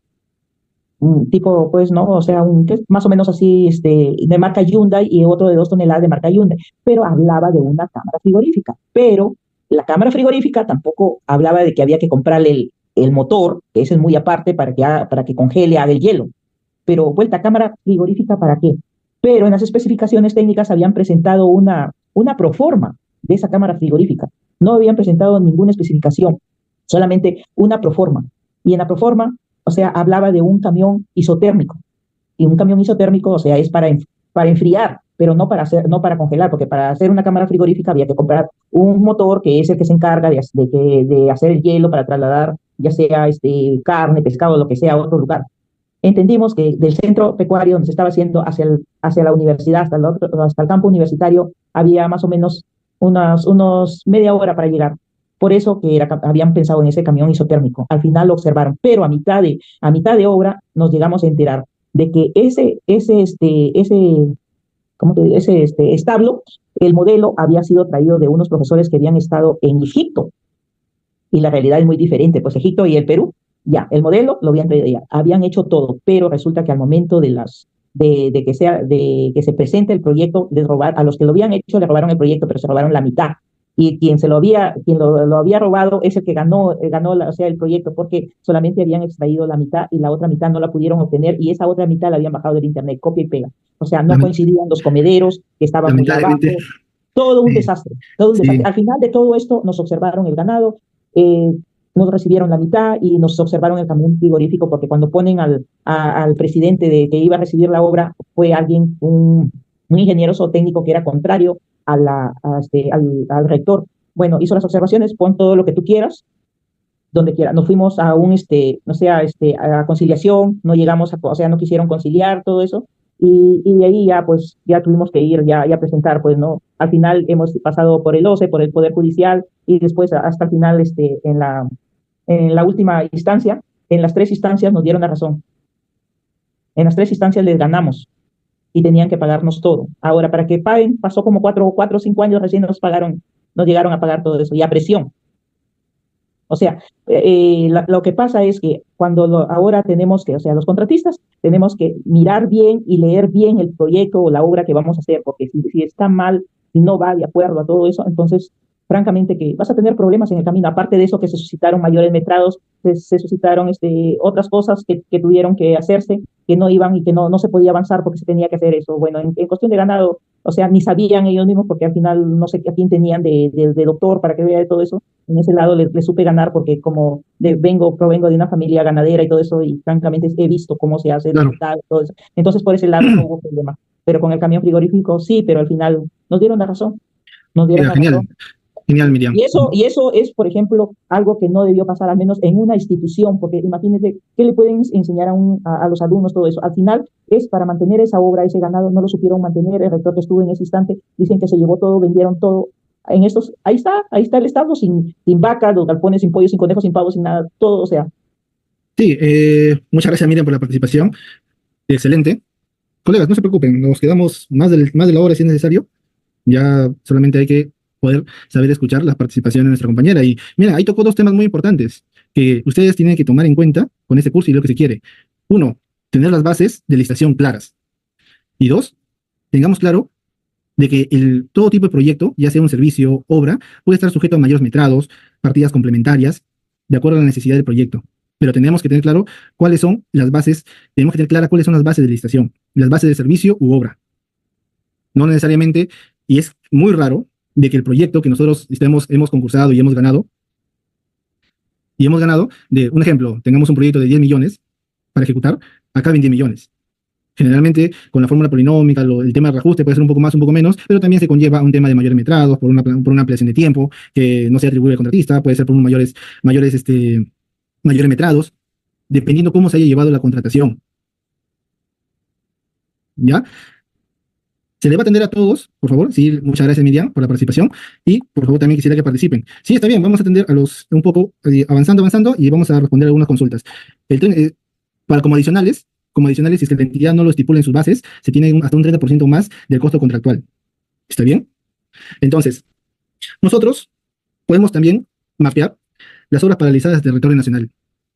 un tipo, pues, ¿no? O sea, más o menos así, de marca Hyundai, y otro de 2 toneladas de marca Hyundai, pero hablaba de una cámara frigorífica. Pero la cámara frigorífica tampoco hablaba de que había que comprarle el motor, que ese es muy aparte para que congele, haga el hielo. Pero, vuelta, cámara frigorífica, ¿para qué? Pero en las especificaciones técnicas habían presentado una proforma de esa cámara frigorífica. No habían presentado ninguna especificación, solamente una proforma. Y en la proforma, o sea, hablaba de un camión isotérmico. Y un camión isotérmico, o sea, es para enfriar, pero no para congelar, porque para hacer una cámara frigorífica había que comprar un motor que es el que se encarga de hacer el hielo para trasladar, ya sea carne, pescado, lo que sea, a otro lugar. Entendimos que del centro pecuario donde se estaba haciendo hacia la universidad, hasta el campo universitario, había más o menos unos media hora para llegar. Por eso que habían pensado en ese camión isotérmico. Al final lo observaron, pero a mitad de obra nos llegamos a enterar de que ese establo, el modelo había sido traído de unos profesores que habían estado en Egipto. Y la realidad es muy diferente, pues Egipto y el Perú, ya, el modelo lo habían traído ya, habían hecho todo, pero resulta que al momento de que se presente el proyecto, a los que lo habían hecho le robaron el proyecto, pero se robaron la mitad. Y quien lo había robado es el que ganó el proyecto, porque solamente habían extraído la mitad y la otra mitad no la pudieron obtener, y esa otra mitad la habían bajado del internet, copia y pega. O sea, no coincidían los comederos que estaban muy abajo. Todo un desastre, todo un desastre. Al final de todo esto nos observaron el ganado, nos recibieron la mitad y nos observaron el camión frigorífico, porque cuando ponen al presidente que iba a recibir la obra, fue alguien, un ingeniero técnico que era contrario al rector. Bueno, hizo las observaciones, pon todo lo que tú quieras, donde quiera. Nos fuimos a a conciliación, no llegamos o sea, no quisieron conciliar todo eso, y de ahí ya tuvimos que ir ya a presentar, pues, ¿no? Al final hemos pasado por el OCE, por el Poder Judicial, y después hasta el final, en la última instancia, en las 3 instancias nos dieron la razón. En las 3 instancias les ganamos y tenían que pagarnos todo. Ahora, para que paguen, pasó como 4 o 5 años, recién nos llegaron a pagar todo eso, y a presión. O sea, lo que pasa es que ahora tenemos que, o sea, los contratistas tenemos que mirar bien y leer bien el proyecto o la obra que vamos a hacer, porque si está mal, si no va de acuerdo a todo eso, entonces, francamente, que vas a tener problemas en el camino. Aparte de eso, que se suscitaron mayores metrados, se suscitaron otras cosas que tuvieron que hacerse, que no iban y que no se podía avanzar porque se tenía que hacer eso. Bueno, en cuestión de ganado, o sea, ni sabían ellos mismos, porque al final no sé a quién tenían de doctor para que vea de todo eso. En ese lado le supe ganar, porque como provengo de una familia ganadera y todo eso, y francamente he visto cómo se hace, claro, todo eso. Entonces, por ese lado no hubo problema. pero con el camión frigorífico sí, pero al final nos dieron la razón, nos dieron Mira, la genial, razón. genial, Miriam. Y eso es, por ejemplo, algo que no debió pasar al menos en una institución, porque imagínate qué le pueden enseñar a los alumnos todo eso. Al final es para mantener esa obra, ese ganado, no lo supieron mantener. El rector que estuvo en ese instante dicen que se llevó todo, vendieron todo. En estos, ahí está el Estado sin vacas, los galpones sin pollos, sin conejos, sin pavos, sin nada, todo, o sea. Sí, muchas gracias, Miriam, por la participación. Excelente. Colegas, no se preocupen, nos quedamos más de la hora si es necesario. Ya solamente hay que poder saber escuchar la participación de nuestra compañera. Y mira, ahí tocó dos temas muy importantes que ustedes tienen que tomar en cuenta con este curso y lo que se quiere. Uno, tener las bases de licitación claras. Y dos, tengamos claro de que todo tipo de proyecto, ya sea un servicio, obra, puede estar sujeto a mayores metrados, partidas complementarias, de acuerdo a la necesidad del proyecto. Pero tenemos que tener claro cuáles son las bases, tenemos que tener claras cuáles son las bases de licitación, las bases de servicio u obra. No necesariamente, y es muy raro, de que el proyecto que nosotros hemos concursado y hemos ganado, de un ejemplo, tengamos un proyecto de 10 millones para ejecutar, acaben 10 millones. Generalmente, con la fórmula polinómica, el tema de reajuste puede ser un poco más, un poco menos, pero también se conlleva un tema de mayores metrados, por una ampliación de tiempo que no se atribuye al contratista, puede ser por unos mayores metrados, dependiendo cómo se haya llevado la contratación. ¿Ya? Se le va a atender a todos, por favor. Sí, muchas gracias, Miriam, por la participación. Y, por favor, también quisiera que participen. Sí, está bien, vamos a atender a un poco, avanzando, y vamos a responder algunas consultas. Como adicionales, si es que la entidad no lo estipula en sus bases, se tiene hasta un 30% más del costo contractual. ¿Está bien? Entonces, nosotros podemos también mapear las obras paralizadas del territorio nacional,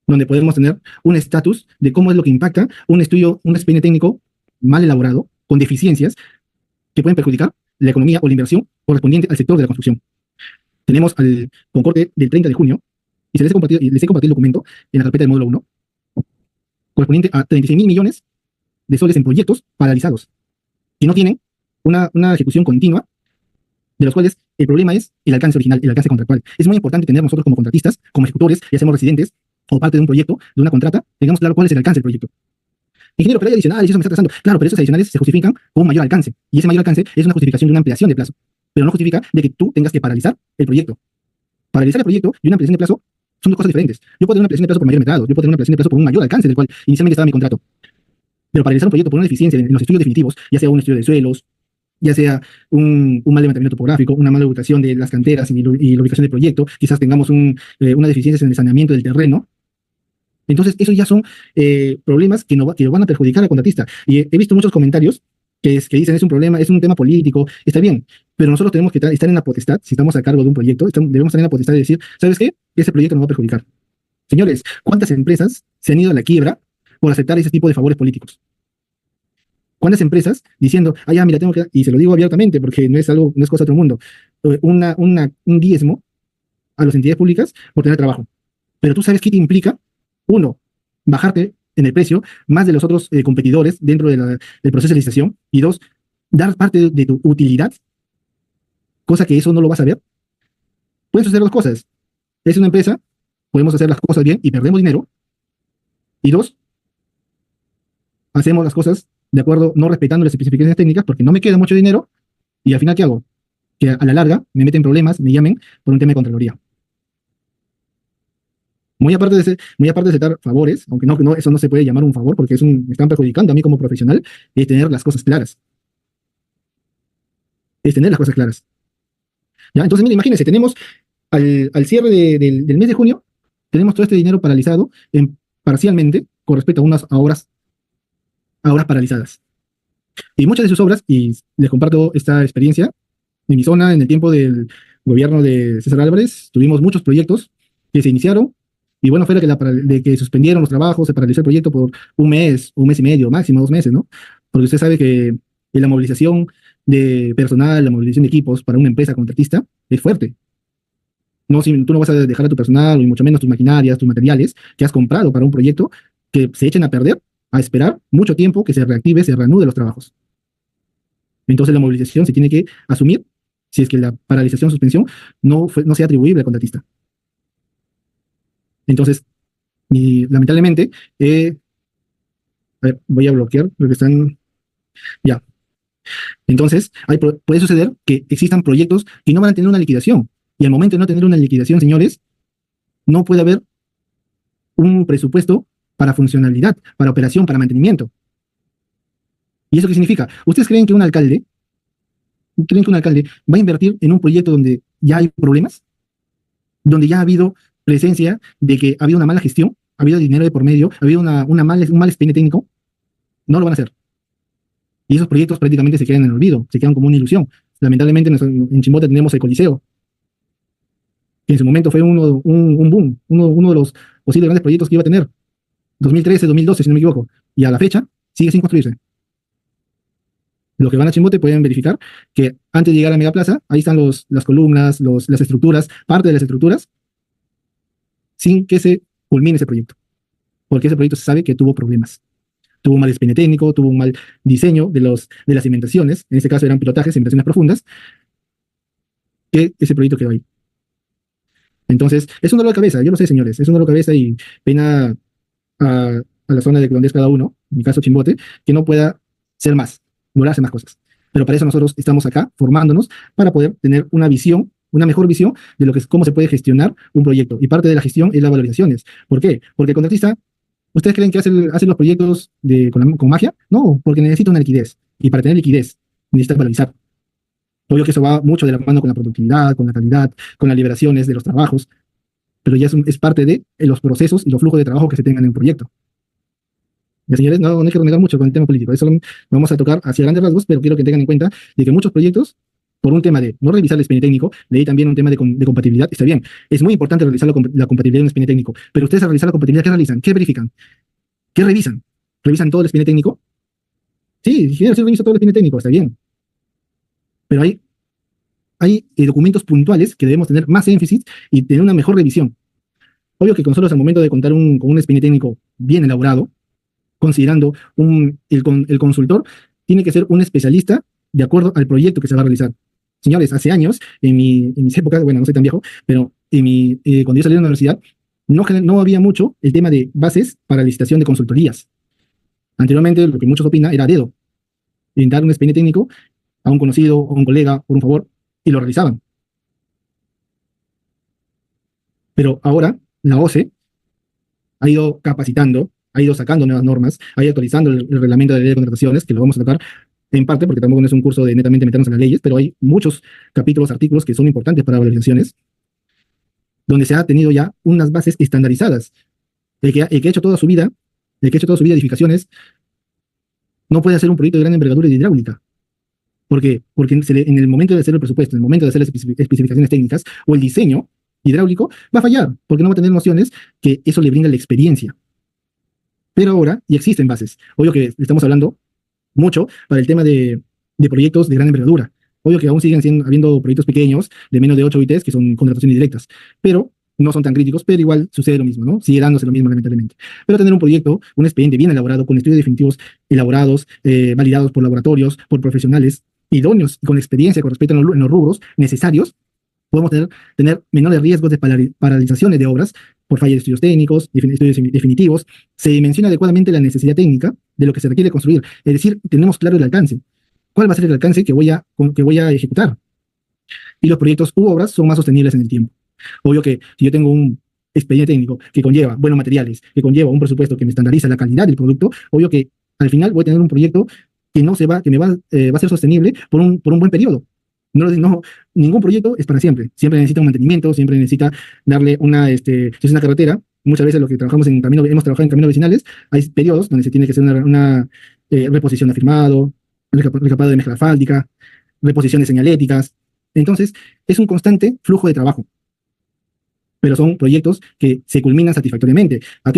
donde podemos tener un estatus de cómo es lo que impacta un estudio, un expediente técnico mal elaborado, con deficiencias, que pueden perjudicar la economía o la inversión correspondiente al sector de la construcción. Tenemos al Concorte del 30 de junio y les he compartido el documento en la carpeta del módulo 1, correspondiente a 36.000 millones de soles en proyectos paralizados, que no tienen una ejecución continua, de los cuales el problema es el alcance original, el alcance contractual. Es muy importante tener nosotros como contratistas, como ejecutores, ya seamos residentes o parte de un proyecto, de una contrata, tengamos claro cuál es el alcance del proyecto. Ingeniero, pero hay adicionales y eso me está trazando. Claro, pero esos adicionales se justifican con un mayor alcance. Y ese mayor alcance es una justificación de una ampliación de plazo. Pero no justifica de que tú tengas que paralizar el proyecto. Paralizar el proyecto y una ampliación de plazo son dos cosas diferentes. Yo puedo tener una ampliación de plazo por mayor metrado, yo puedo tener una ampliación de plazo por un mayor alcance del cual inicialmente estaba mi contrato. Pero paralizar un proyecto por una deficiencia en los estudios definitivos, ya sea un estudio de suelos, ya sea un mal levantamiento topográfico, una mala ubicación de las canteras y la ubicación del proyecto, quizás tengamos una deficiencia en el saneamiento del terreno. Entonces, esos ya son problemas que van a perjudicar al contratista. Y he visto muchos comentarios que dicen es un problema, es un tema político, está bien, pero nosotros tenemos que estar en la potestad, si estamos a cargo de un proyecto, debemos estar en la potestad de decir, ¿sabes qué? Ese proyecto nos va a perjudicar. Señores, ¿cuántas empresas se han ido a la quiebra por aceptar ese tipo de favores políticos? ¿Cuántas empresas diciendo, ah, ya, mira, y se lo digo abiertamente porque no es cosa de otro mundo, un diezmo a las entidades públicas por tener trabajo? Pero tú sabes qué te implica, uno, bajarte en el precio más de los otros competidores dentro del proceso de licitación, y dos, dar parte de tu utilidad, cosa que eso no lo vas a ver. Puedes hacer dos cosas. Es una empresa, podemos hacer las cosas bien y perdemos dinero, y dos, hacemos las cosas de acuerdo, no respetando las especificaciones técnicas porque no me queda mucho dinero, y al final, ¿qué hago? Que a la larga me meten problemas, me llamen por un tema de Contraloría. Muy aparte de aceptar favores, aunque eso no se puede llamar un favor porque me están perjudicando a mí como profesional, es tener las cosas claras. Es tener las cosas claras. ¿Ya? Entonces, mira, imagínense, tenemos al cierre del mes de junio, tenemos todo este dinero paralizado parcialmente con respecto a obras paralizadas. Y muchas de sus obras, y les comparto esta experiencia, en mi zona, en el tiempo del gobierno de César Álvarez, tuvimos muchos proyectos que se iniciaron, y bueno, fue de que suspendieron los trabajos, se paralizó el proyecto por un mes y medio, máximo 2 meses, ¿no? Porque usted sabe que la movilización de personal, la movilización de equipos para una empresa contratista es fuerte. No, si tú no vas a dejar a tu personal, y mucho menos tus maquinarias, tus materiales que has comprado para un proyecto, que se echen a perder, a esperar mucho tiempo que se reactive, se reanude los trabajos. Entonces la movilización se tiene que asumir si es que la paralización o suspensión no sea atribuible al contratista. Entonces, y lamentablemente, a ver, voy a bloquear lo que están. Ya. Entonces, puede suceder que existan proyectos que no van a tener una liquidación. Y al momento de no tener una liquidación, señores, no puede haber un presupuesto para funcionalidad, para operación, para mantenimiento. ¿Y eso qué significa? ¿Ustedes creen que un alcalde va a invertir en un proyecto donde ya hay problemas? Donde ya ha habido presencia de que ha habido una mala gestión, ha habido dinero de por medio, ha habido un mal desempeño técnico. No lo van a hacer. Y esos proyectos prácticamente se quedan en el olvido, se quedan como una ilusión. Lamentablemente en Chimbote tenemos el Coliseo, que en su momento fue un boom, uno de los posibles grandes proyectos que iba a tener, 2013, 2012, si no me equivoco, y a la fecha sigue sin construirse. Los que van a Chimbote pueden verificar que antes de llegar a Megaplaza, ahí están las columnas, las estructuras, parte de las estructuras, sin que se culmine ese proyecto. Porque ese proyecto se sabe que tuvo problemas. Tuvo un mal desempeño técnico, tuvo un mal diseño de las cimentaciones, en este caso eran pilotajes, cimentaciones profundas, que ese proyecto quedó ahí. Entonces, es un dolor de cabeza, yo lo sé, señores, es un dolor de cabeza y pena a la zona de donde es cada uno, en mi caso Chimbote, que no pueda ser más, lograrse más cosas. Pero para eso nosotros estamos acá formándonos para poder tener una visión, una mejor visión de cómo se puede gestionar un proyecto. Y parte de la gestión es las valorizaciones. ¿Por qué? Porque el contratista, ¿ustedes creen que hace los proyectos con magia? No, porque necesita una liquidez. Y para tener liquidez, necesita valorizar. Obvio que eso va mucho de la mano con la productividad, con la calidad, con las liberaciones de los trabajos, pero ya es parte de los procesos y los flujos de trabajo que se tengan en un proyecto. Ya, señores, no hay que renegar mucho con el tema político. Eso vamos a tocar hacia grandes rasgos, pero quiero que tengan en cuenta de que muchos proyectos, por un tema de no revisar el desempeño técnico, de ahí también un tema de compatibilidad, está bien. Es muy importante revisar la compatibilidad de un desempeño técnico, pero ustedes al revisar la compatibilidad, ¿qué realizan? ¿Qué verifican? ¿Qué revisan? ¿Revisan todo el desempeño técnico? Sí, ingeniero, sí revisa todo el desempeño técnico, está bien. Pero hay documentos puntuales que debemos tener más énfasis y tener una mejor revisión. Obvio que con solo al momento de contar con un desempeño técnico bien elaborado, considerando el consultor tiene que ser un especialista de acuerdo al proyecto que se va a realizar. Señores, hace años, en mis épocas, bueno, no soy tan viejo, pero cuando yo salí de la universidad, no había mucho el tema de bases para licitación de consultorías. Anteriormente, lo que muchos opinan era a dedo, dar un expediente técnico a un conocido o un colega, por un favor, y lo realizaban. Pero ahora, la OCE ha ido capacitando, ha ido sacando nuevas normas, ha ido actualizando el reglamento de ley de contrataciones, que lo vamos a tratar en parte, porque tampoco no es un curso de netamente meternos en las leyes, pero hay muchos capítulos, artículos que son importantes para valorizaciones, donde se ha tenido ya unas bases estandarizadas. El que ha hecho toda su vida edificaciones, no puede hacer un proyecto de gran envergadura de hidráulica. ¿Por qué? Porque en el momento de hacer el presupuesto, en el momento de hacer las especificaciones técnicas o el diseño hidráulico, va a fallar, porque no va a tener nociones que eso le brinda la experiencia. Pero ahora ya existen bases. Obvio que estamos hablando mucho para el tema de proyectos de gran envergadura. Obvio que aún siguen habiendo proyectos pequeños de menos de 8 ITs que son contrataciones directas, pero no son tan críticos, pero igual sucede lo mismo, ¿no? Sigue dándose lo mismo, lamentablemente. Pero tener un proyecto, un expediente bien elaborado, con estudios definitivos elaborados, validados por laboratorios, por profesionales idóneos y con experiencia con respecto en los rubros necesarios, podemos tener menores riesgos de paralizaciones de obras por falla de estudios técnicos, estudios definitivos. Se dimensiona adecuadamente la necesidad técnica de lo que se requiere construir. Es decir, tenemos claro el alcance. ¿Cuál va a ser el alcance que voy a ejecutar? Y los proyectos u obras son más sostenibles en el tiempo. Obvio que si yo tengo un expediente técnico que conlleva buenos materiales, que conlleva un presupuesto que me estandariza la calidad del producto, obvio que al final voy a tener un proyecto que va a ser sostenible por un buen periodo. Ningún proyecto es para siempre. Siempre necesita un mantenimiento, siempre necesita darle si es una carretera, muchas veces lo que hemos trabajado en caminos vecinales, hay periodos donde se tiene que hacer una reposición de afirmado, recapado de mezcla asfáltica, reposición de señaléticas. Entonces, es un constante flujo de trabajo. Pero son proyectos que se culminan satisfactoriamente. ¿A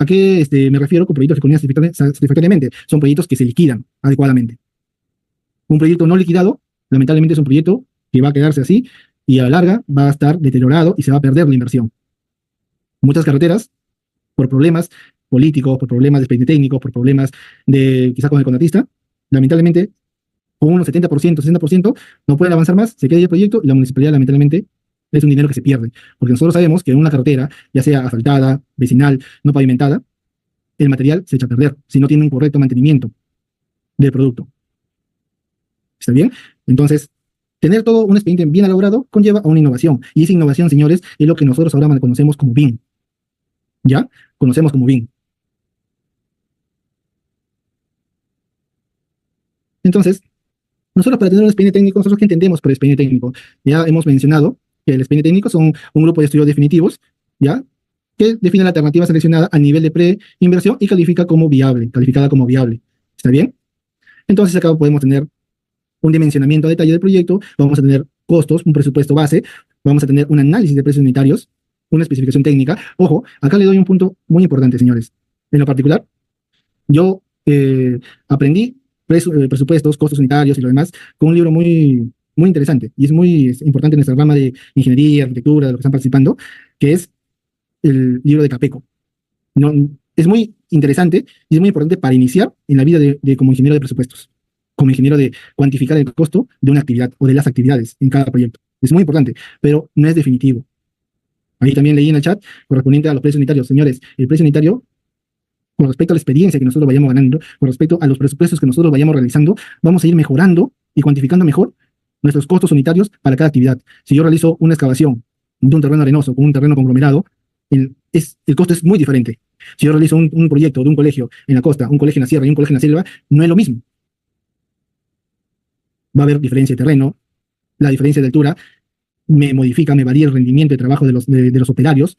qué me refiero con proyectos que culminan satisfactoriamente? Son proyectos que se liquidan adecuadamente. Un proyecto no liquidado, lamentablemente, es un proyecto que va a quedarse así y a la larga va a estar deteriorado y se va a perder la inversión. Muchas carreteras, por problemas políticos, por problemas de expediente técnico, por problemas quizá con el contratista, lamentablemente, con un 70%, 60%, no pueden avanzar más, se queda ahí el proyecto y la municipalidad, lamentablemente, es un dinero que se pierde. Porque nosotros sabemos que en una carretera, ya sea asfaltada, vecinal, no pavimentada, el material se echa a perder si no tiene un correcto mantenimiento del producto. ¿Está bien? Entonces, tener todo un expediente bien elaborado conlleva a una innovación. Y esa innovación, señores, es lo que nosotros ahora conocemos como BIM. ¿Ya? Conocemos como BIM. Entonces, nosotros para tener un expediente técnico, nosotros qué entendemos por expediente técnico. Ya hemos mencionado que el expediente técnico son un grupo de estudios definitivos, ¿ya? Que define la alternativa seleccionada a nivel de preinversión y calificada como viable. ¿Está bien? Entonces acá podemos tener un dimensionamiento a detalle del proyecto, vamos a tener costos, un presupuesto base, vamos a tener un análisis de precios unitarios, una especificación técnica. Ojo, acá le doy un punto muy importante, señores. En lo particular, yo aprendí presupuestos, costos unitarios y lo demás con un libro muy interesante y es muy importante en nuestra rama de ingeniería, arquitectura, de lo que están participando, que es el libro de Capeco. No, es muy interesante y es muy importante para iniciar en la vida como ingeniero de presupuestos, como ingeniero de cuantificar el costo de una actividad o de las actividades en cada proyecto. Es muy importante, pero no es definitivo. Ahí también leí en el chat correspondiente a los precios unitarios. Señores, el precio unitario, con respecto a la experiencia que nosotros vayamos ganando, con respecto a los presupuestos que nosotros vayamos realizando, vamos a ir mejorando y cuantificando mejor nuestros costos unitarios para cada actividad. Si yo realizo una excavación de un terreno arenoso con un terreno conglomerado, el costo es muy diferente. Si yo realizo un proyecto de un colegio en la costa, un colegio en la sierra y un colegio en la selva, no es lo mismo. Va a haber diferencia de terreno, la diferencia de altura me modifica, me varía el rendimiento de trabajo de los operarios.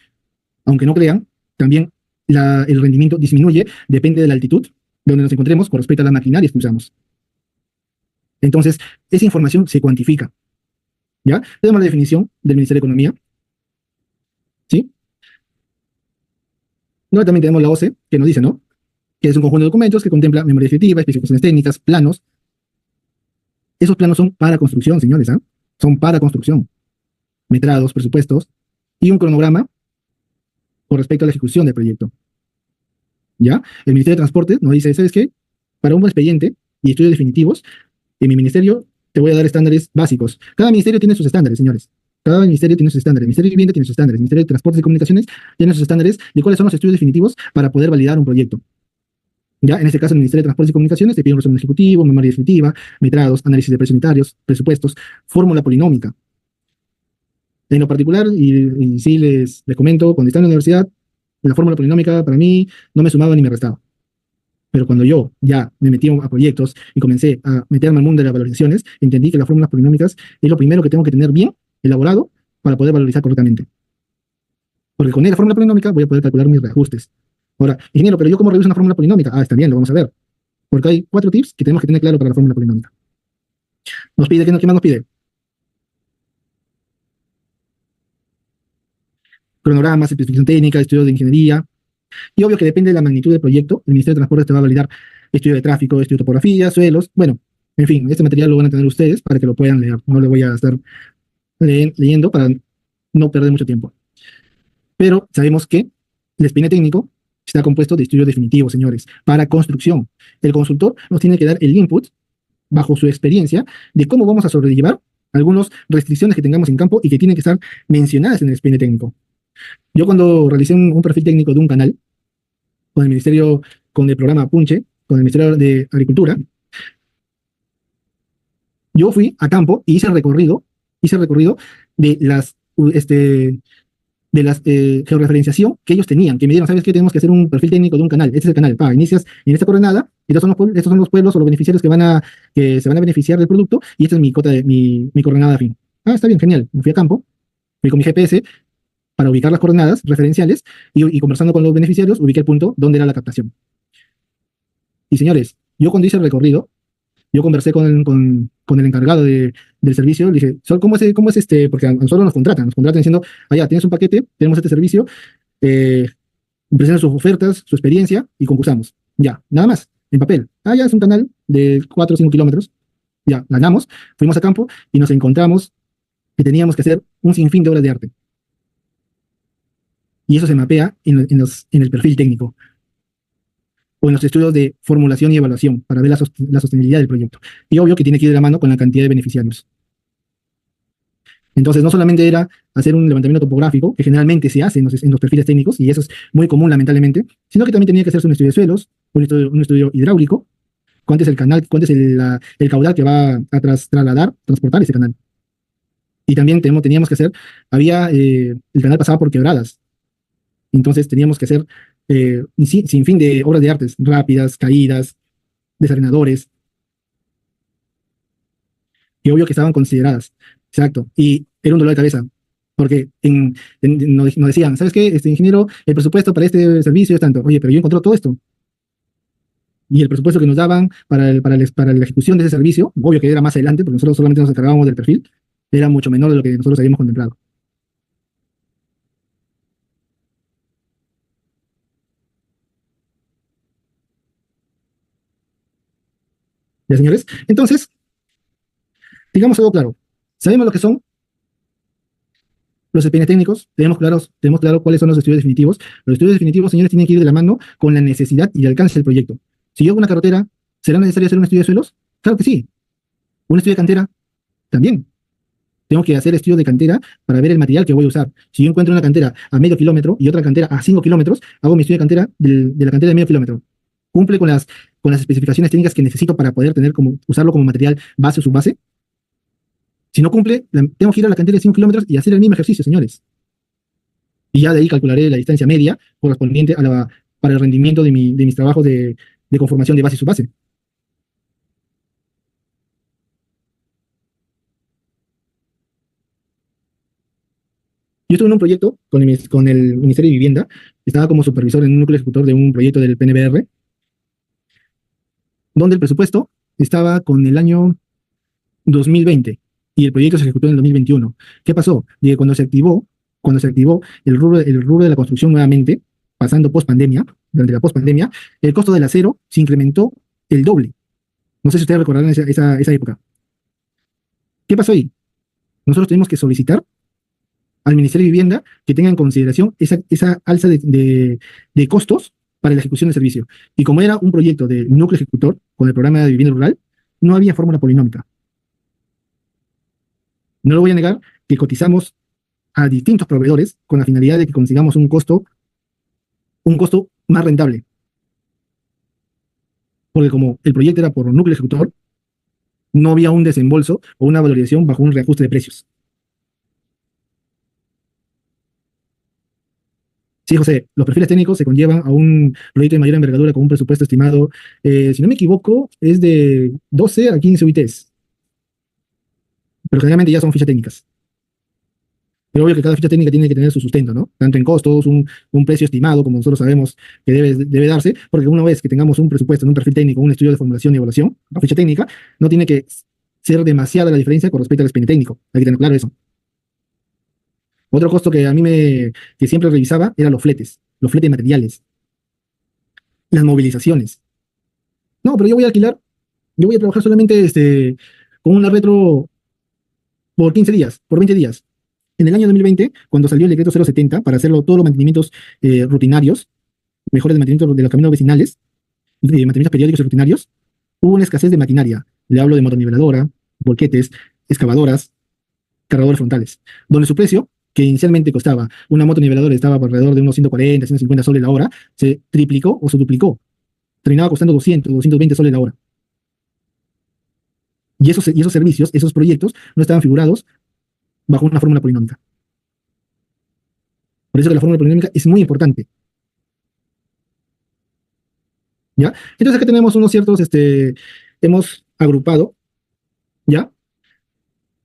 Aunque no crean, también el rendimiento disminuye, depende de la altitud donde nos encontremos con respecto a las maquinarias que usamos. Entonces, esa información se cuantifica. ¿Ya? Tenemos la definición del Ministerio de Economía. ¿Sí? Luego también tenemos la OCE, que nos dice, ¿no? Que es un conjunto de documentos que contempla memoria descriptiva, especificaciones técnicas, planos. Esos planos son para construcción, señores, ¿ah? Son para construcción. Metrados, presupuestos y un cronograma con respecto a la ejecución del proyecto. ¿Ya? El Ministerio de Transporte nos dice, ¿sabes qué? Para un buen expediente y estudios definitivos, en mi ministerio te voy a dar estándares básicos. Cada ministerio tiene sus estándares, señores. Cada ministerio tiene sus estándares. El Ministerio de Vivienda tiene sus estándares. El Ministerio de Transportes y Comunicaciones tiene sus estándares de cuáles son los estudios definitivos para poder validar un proyecto. Ya, en este caso, el Ministerio de Transportes y Comunicaciones te pide un resumen ejecutivo, memoria descriptiva, metrados, análisis de precios unitarios, presupuestos, fórmula polinómica. En lo particular, y sí les comento, cuando estaba en la universidad, la fórmula polinómica para mí no me sumaba ni me restaba. Pero cuando yo ya me metí a proyectos y comencé a meterme al mundo de las valorizaciones, entendí que las fórmulas polinómicas es lo primero que tengo que tener bien elaborado para poder valorizar correctamente. Porque con la fórmula polinómica voy a poder calcular mis reajustes. Ahora, ingeniero, pero yo cómo reviso una fórmula polinómica. Ah, está bien, lo vamos a ver. Porque hay 4 tips que tenemos que tener claro para la fórmula polinómica. Nos pide, ¿qué más nos pide? Cronogramas, especificación técnica, estudios de ingeniería. Y obvio que depende de la magnitud del proyecto, el Ministerio de Transportes te va a validar estudio de tráfico, estudio de topografía, suelos. Bueno, en fin, este material lo van a tener ustedes para que lo puedan leer. No le voy a estar leyendo para no perder mucho tiempo. Pero sabemos que el expediente técnico está compuesto de estudios definitivos, señores, para construcción. El consultor nos tiene que dar el input, bajo su experiencia, de cómo vamos a sobrellevar algunas restricciones que tengamos en campo y que tienen que estar mencionadas en el expediente técnico. Yo cuando realicé un perfil técnico de un canal, con el Ministerio, con el programa Punche, con el Ministerio de Agricultura, yo fui a campo y hice el recorrido de las georreferenciación que ellos tenían, que me dieron, ¿sabes qué? Tenemos que hacer un perfil técnico de un canal. Este es el canal. Inicias en esta coordenada, y estos son los pueblos o los beneficiarios que se van a beneficiar del producto, y esta es mi cota mi coordenada fin. Ah, está bien, genial. Me fui a campo, fui con mi GPS para ubicar las coordenadas referenciales y conversando con los beneficiarios, ubiqué el punto donde era la captación. Y señores, yo cuando hice el recorrido, yo conversé con el encargado del servicio, le dije, ¿cómo es este? Porque a nosotros nos contratan diciendo, ya, tienes un paquete, tenemos este servicio, presentan sus ofertas, su experiencia y concursamos. Ya, nada más, en papel. Ya es un canal de 4 o 5 kilómetros. Ya, ganamos, fuimos a campo y nos encontramos que teníamos que hacer un sinfín de obras de arte. Y eso se mapea en el perfil técnico o en los estudios de formulación y evaluación para ver la sostenibilidad del proyecto. Y obvio que tiene que ir de la mano con la cantidad de beneficiarios. Entonces, no solamente era hacer un levantamiento topográfico, que generalmente se hace en los perfiles técnicos, y eso es muy común lamentablemente, sino que también tenía que hacerse un estudio de suelos, un estudio hidráulico, cuánto es el canal, cuánto es el caudal que va a transportar ese canal. Y también teníamos que hacer, el canal pasaba por quebradas, entonces teníamos que hacer sin fin de obras de artes, rápidas, caídas, desarenadores, y obvio que estaban consideradas. Exacto. Y era un dolor de cabeza, porque nos decían, ¿sabes qué? Ingeniero, el presupuesto para este servicio es tanto. Oye, pero yo encontré todo esto. Y el presupuesto que nos daban para la ejecución de ese servicio, obvio que era más adelante, porque nosotros solamente nos encargábamos del perfil, era mucho menor de lo que nosotros habíamos contemplado. ¿Ya, señores? Entonces, digamos algo claro. Sabemos lo que son los expedientes técnicos, tenemos claro cuáles son los estudios definitivos. Los estudios definitivos, señores, tienen que ir de la mano con la necesidad y el alcance del proyecto. Si yo hago una carretera, ¿será necesario hacer un estudio de suelos? Claro que sí. ¿Un estudio de cantera? También. Tengo que hacer estudios de cantera para ver el material que voy a usar. Si yo encuentro una cantera a medio kilómetro y otra cantera a 5 kilómetros, hago mi estudio de cantera de la cantera de medio kilómetro. Cumple con las especificaciones técnicas que necesito para poder usarlo como material base o subbase. Si no cumple, tengo que ir a la cantera de 5 kilómetros y hacer el mismo ejercicio, señores. Y ya de ahí calcularé la distancia media correspondiente para el rendimiento de mis trabajos de conformación de base y subbase. Yo estuve en un proyecto con el Ministerio de Vivienda, estaba como supervisor en un núcleo ejecutor de un proyecto del PNBR, donde el presupuesto estaba con el año 2020 y el proyecto se ejecutó en el 2021. ¿Qué pasó? De cuando se activó el rubro de la construcción nuevamente, pasando post-pandemia, durante la post-pandemia, el costo del acero se incrementó el doble. No sé si ustedes recordarán esa época. ¿Qué pasó ahí? Nosotros tuvimos que solicitar al Ministerio de Vivienda que tenga en consideración esa alza de costos para la ejecución del servicio. Y como era un proyecto de núcleo ejecutor con el programa de vivienda rural, no había fórmula polinómica. No lo voy a negar que cotizamos a distintos proveedores con la finalidad de que consigamos un costo más rentable. Porque como el proyecto era por núcleo ejecutor, no había un desembolso o una valorización bajo un reajuste de precios. Sí, José, los perfiles técnicos se conllevan a un proyecto de mayor envergadura con un presupuesto estimado, si no me equivoco, es de 12 a 15 UITs. Pero generalmente ya son fichas técnicas. Pero obvio que cada ficha técnica tiene que tener su sustento, ¿no? Tanto en costos, un precio estimado, como nosotros sabemos que debe darse, porque una vez que tengamos un presupuesto en un perfil técnico, un estudio de formulación y evaluación, la ficha técnica, no tiene que ser demasiada la diferencia con respecto al expediente técnico. Hay que tener claro eso. Otro costo que a mí que siempre revisaba era los fletes materiales, las movilizaciones. No, pero yo voy a alquilar, yo voy a trabajar solamente con una retro por 15 días, por 20 días. En el año 2020, cuando salió el decreto 070 para hacerlo todos los mantenimientos rutinarios, mejores de mantenimiento de los caminos vecinales, mantenimientos periódicos y rutinarios, hubo una escasez de maquinaria. Le hablo de motoniveladora, volquetes, excavadoras, cargadores frontales, donde su precio, que inicialmente costaba, una motoniveladora estaba por alrededor de unos 140, 150 soles la hora, se triplicó o se duplicó. Terminaba costando 200, 220 soles la hora. Y esos servicios, esos proyectos, no estaban figurados bajo una fórmula polinómica. Por eso que la fórmula polinómica es muy importante. ¿Ya? Entonces acá tenemos unos ciertos, hemos agrupado, ¿ya?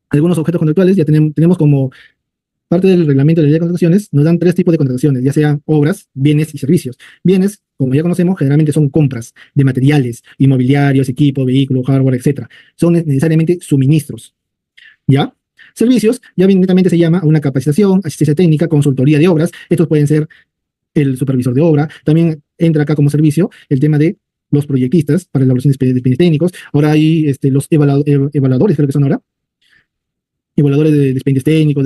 Algunos objetos contractuales, ya tenemos como parte del reglamento de la ley de contrataciones, nos dan 3 tipos de contrataciones, ya sean obras, bienes y servicios. Bienes, como ya conocemos, generalmente son compras de materiales, inmobiliarios, equipo, vehículo, hardware, etc. Son necesariamente suministros, ¿ya? Servicios, ya bien netamente se llama a una capacitación, asistencia técnica, consultoría de obras. Estos pueden ser el supervisor de obra. También entra acá como servicio el tema de los proyectistas para la elaboración de expedientes técnicos. Ahora hay los evaluadores, creo que son ahora. Evaluadores de expedientes técnicos,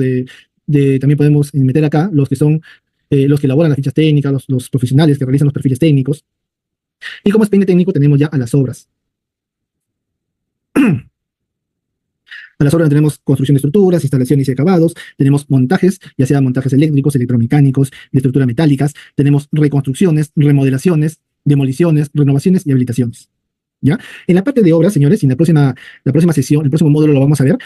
también podemos meter acá los que son los que elaboran las fichas técnicas, los profesionales que realizan los perfiles técnicos. Y como expediente técnico tenemos ya a las obras. A las obras tenemos construcción de estructuras, instalaciones y acabados, tenemos montajes, ya sea montajes eléctricos, electromecánicos, de estructuras metálicas, tenemos reconstrucciones, remodelaciones, demoliciones, renovaciones y habilitaciones. ¿ya? En la parte de obras, señores, y en la próxima sesión, el próximo módulo lo vamos a ver.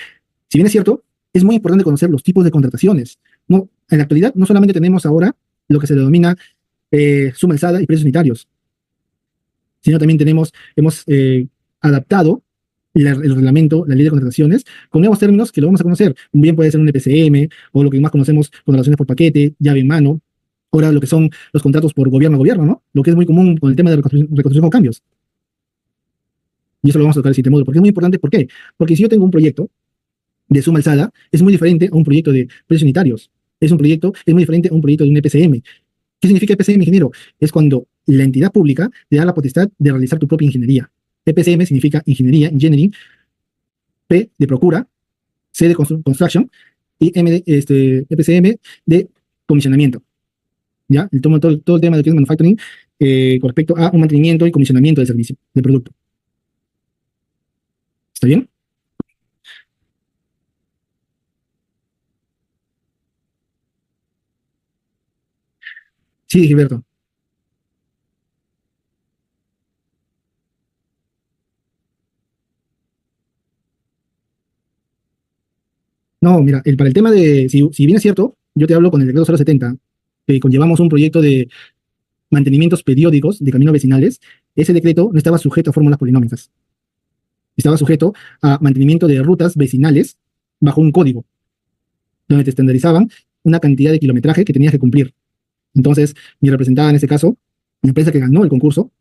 Si bien es cierto, es muy importante conocer los tipos de contrataciones. No, en la actualidad no solamente tenemos ahora lo que se denomina suma alzada y precios unitarios, sino también hemos adaptado el reglamento, la ley de contrataciones, con nuevos términos que lo vamos a conocer. Bien puede ser un EPCM, o lo que más conocemos, contrataciones por paquete, llave en mano, ahora lo que son los contratos por gobierno a gobierno, ¿no? Lo que es muy común con el tema de reconstrucción con cambios. Y eso lo vamos a tocar en el siguiente módulo, porque es muy importante. ¿Por qué? Porque si yo tengo un proyecto de suma alzada, es muy diferente a un proyecto de precios unitarios. Es muy diferente a un proyecto de un EPCM. ¿Qué significa EPCM, ingeniero? Es cuando la entidad pública te da la potestad de realizar tu propia ingeniería. EPCM significa ingeniería, engineering, P de procura, C de construction y EPCM de comisionamiento. ¿Ya? Todo el tema de lo que es manufacturing con respecto a un mantenimiento y comisionamiento del servicio, del producto. ¿Está bien? Sí, Gilberto. No, mira, para el tema de, si bien es cierto, yo te hablo con el decreto 070, que conllevamos un proyecto de mantenimientos periódicos de caminos vecinales. Ese decreto no estaba sujeto a fórmulas polinómicas. Estaba sujeto a mantenimiento de rutas vecinales bajo un código, donde te estandarizaban una cantidad de kilometraje que tenías que cumplir. Entonces, mi representada en este caso, la empresa que ganó el concurso,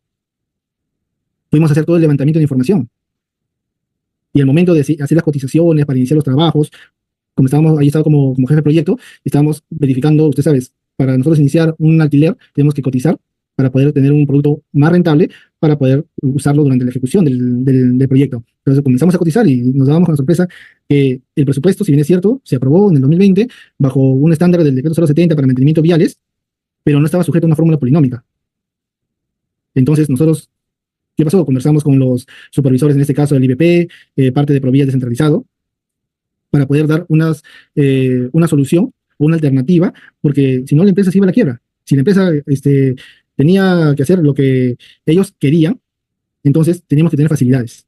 fuimos a hacer todo el levantamiento de información. Y al momento de hacer las cotizaciones para iniciar los trabajos, como estábamos, ahí estaba como jefe de proyecto, estábamos verificando, usted sabe, para nosotros iniciar un alquiler, tenemos que cotizar para poder tener un producto más rentable, para poder usarlo durante la ejecución del proyecto. Entonces comenzamos a cotizar y nos dábamos con la sorpresa que el presupuesto, si bien es cierto, se aprobó en el 2020 bajo un estándar del decreto 070 para mantenimiento viales, pero no estaba sujeto a una fórmula polinómica. Entonces nosotros, ¿qué pasó? Conversamos con los supervisores, en este caso del IBP, parte de Provías descentralizado, para poder dar una solución o una alternativa, porque si no la empresa se iba a la quiebra. Si la empresa tenía que hacer lo que ellos querían, entonces teníamos que tener facilidades.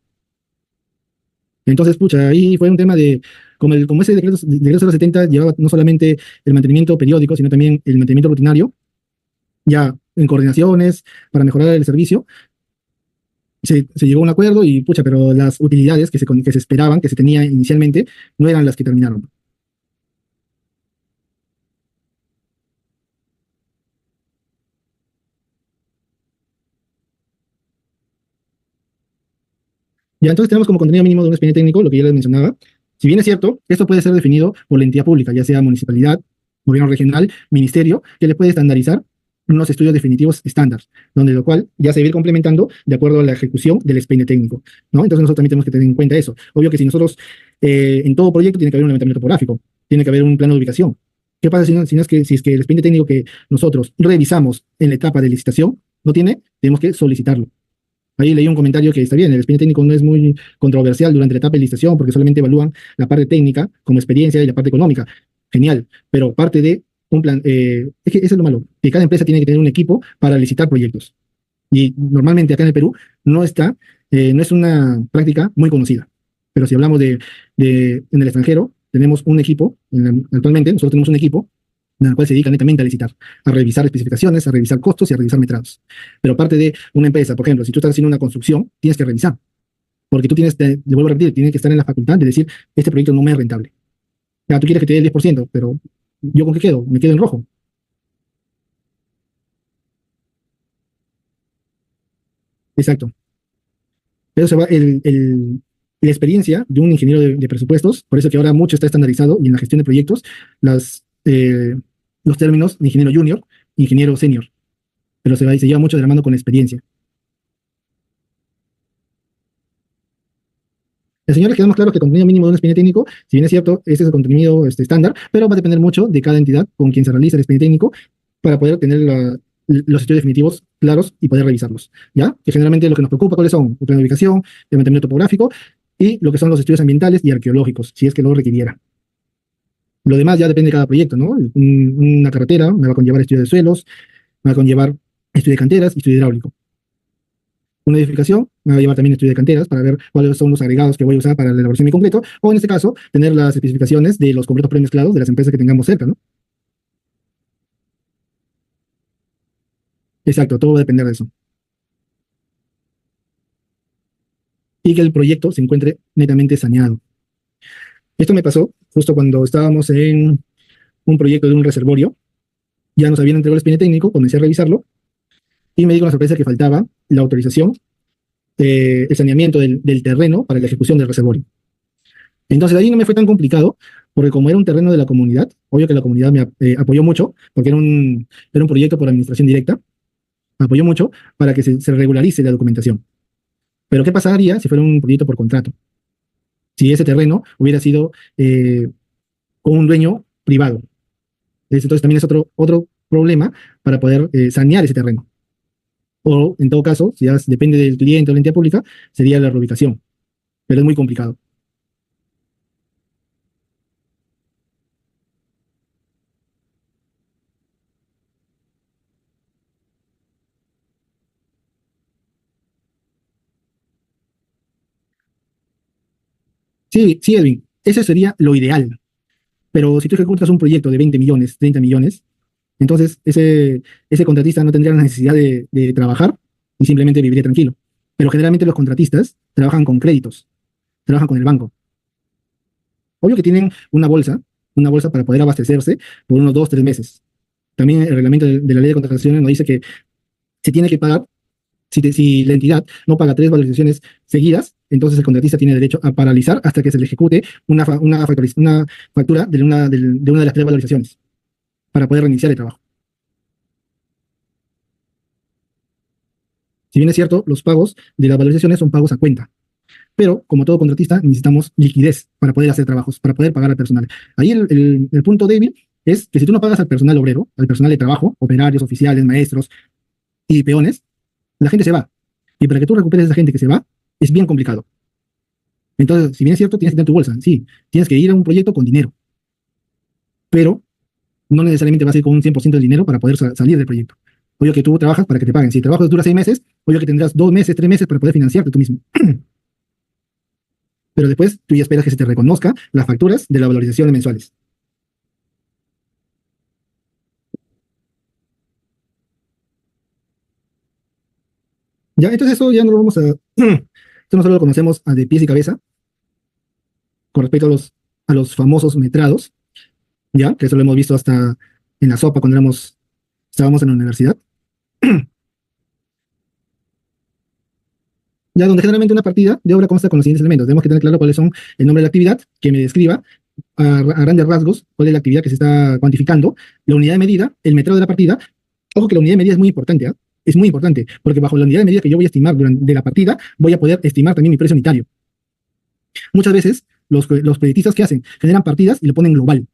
Entonces, pucha, ahí fue un tema de, como ese decreto 070 llevaba no solamente el mantenimiento periódico, sino también el mantenimiento rutinario, ya en coordinaciones para mejorar el servicio, se llegó a un acuerdo y, pucha, pero las utilidades que se esperaban, que se tenía inicialmente, no eran las que terminaron. Ya, entonces tenemos como contenido mínimo de un expediente técnico, lo que ya les mencionaba. Si bien es cierto, esto puede ser definido por la entidad pública, ya sea municipalidad, gobierno regional, ministerio, que le puede estandarizar unos estudios definitivos estándar, donde lo cual ya se va a ir complementando de acuerdo a la ejecución del expediente técnico, ¿no? Entonces nosotros también tenemos que tener en cuenta eso. Obvio que si nosotros, en todo proyecto tiene que haber un levantamiento topográfico, tiene que haber un plano de ubicación. ¿Qué pasa si es que el expediente técnico que nosotros revisamos en la etapa de licitación no tiene? Tenemos que solicitarlo. Ahí leí un comentario que está bien, el expediente técnico no es muy controversial durante la etapa de licitación porque solamente evalúan la parte técnica como experiencia y la parte económica. Genial, pero parte de un plan, es que eso es lo malo, que cada empresa tiene que tener un equipo para licitar proyectos. Y normalmente acá en el Perú no es una práctica muy conocida. Pero si hablamos en el extranjero, tenemos un equipo, actualmente nosotros tenemos un equipo en el cual se dedica netamente a licitar, a revisar especificaciones, a revisar costos y a revisar metrados. Pero parte de una empresa, por ejemplo, si tú estás haciendo una construcción, tienes que revisar. Porque tú le vuelvo a repetir, tienes que estar en la facultad de decir, este proyecto no me es rentable. Ya, tú quieres que te dé el 10%, pero ¿yo con qué quedo? Me quedo en rojo. Exacto. Pero se va la experiencia de un ingeniero de presupuestos, por eso que ahora mucho está estandarizado y en la gestión de proyectos, los términos de ingeniero junior, ingeniero senior, pero se lleva mucho de la mano con la experiencia. El señor, quedamos claro que el contenido mínimo de un expediente técnico, si bien es cierto, este es el contenido estándar, pero va a depender mucho de cada entidad con quien se realiza el expediente técnico para poder tener los estudios definitivos claros y poder revisarlos, ¿ya? Que generalmente lo que nos preocupa, ¿cuáles son? El plan de ubicación, el mantenimiento topográfico y lo que son los estudios ambientales y arqueológicos, si es que lo requiriera. Lo demás ya depende de cada proyecto, ¿no? Una carretera me va a conllevar estudio de suelos, me va a conllevar estudio de canteras y estudio hidráulico. una edificación, me va a llevar también estudio de canteras para ver cuáles son los agregados que voy a usar para la elaboración de mi concreto, o en este caso, tener las especificaciones de los concretos premezclados de las empresas que tengamos cerca, ¿no? Exacto, todo va a depender de eso. Y que el proyecto se encuentre netamente saneado. Esto me pasó justo cuando estábamos en un proyecto de un reservorio. Ya nos habían entregado el expediente técnico, comencé a revisarlo y me di con la sorpresa que faltaba la autorización, el saneamiento del terreno para la ejecución del reservorio. Entonces ahí no me fue tan complicado, porque como era un terreno de la comunidad, obvio que la comunidad me apoyó mucho, porque era un proyecto por administración directa, me apoyó mucho para que se regularice la documentación. Pero ¿qué pasaría si fuera un proyecto por contrato? Si ese terreno hubiera sido con un dueño privado. Entonces también es otro problema para poder sanear ese terreno. O, en todo caso, si ya depende del cliente o la entidad pública, sería la reubicación. Pero es muy complicado. Sí, sí, Edwin, ese sería lo ideal. Pero si tú ejecutas un proyecto de 20 millones, 30 millones, entonces ese contratista no tendría la necesidad de trabajar y simplemente viviría tranquilo. Pero generalmente los contratistas trabajan con créditos, trabajan con el banco. Obvio que tienen una bolsa para poder abastecerse por unos 2, 3 meses. También el reglamento de la ley de contrataciones nos dice que se tiene que pagar, si la entidad no paga 3 valorizaciones seguidas, entonces el contratista tiene derecho a paralizar hasta que se le ejecute una factura de una de las 3 valorizaciones para poder reiniciar el trabajo. Si bien es cierto, los pagos de las valorizaciones son pagos a cuenta. Pero, como todo contratista, necesitamos liquidez para poder hacer trabajos, para poder pagar al personal. Ahí el punto débil es que si tú no pagas al personal obrero, al personal de trabajo, operarios, oficiales, maestros y peones, la gente se va. Y para que tú recuperes a esa gente que se va, es bien complicado. Entonces, si bien es cierto, tienes que tener tu bolsa. Sí, tienes que ir a un proyecto con dinero. Pero no necesariamente vas a ir con un 100% del dinero para poder salir del proyecto. Obvio que tú trabajas para que te paguen. Si el trabajo dura 6 meses, obvio que tendrás 2 meses, 3 meses para poder financiarte tú mismo. Pero después tú ya esperas que se te reconozca las facturas de la valorización mensuales. Ya, entonces eso ya no lo vamos a... Esto no solo lo conocemos de pies y cabeza, con respecto a los famosos metrados, ya, que eso lo hemos visto hasta en la sopa cuando estábamos en la universidad. Ya, donde generalmente una partida de obra consta con los siguientes elementos. Tenemos que tener claro cuáles son el nombre de la actividad, que me describa a grandes rasgos cuál es la actividad que se está cuantificando, la unidad de medida, el metrado de la partida. Ojo que la unidad de medida es muy importante, ¿eh? Es muy importante, porque bajo la unidad de medida que yo voy a estimar de la partida, voy a poder estimar también mi precio unitario. Muchas veces, los proyectistas que hacen, generan partidas y lo ponen global.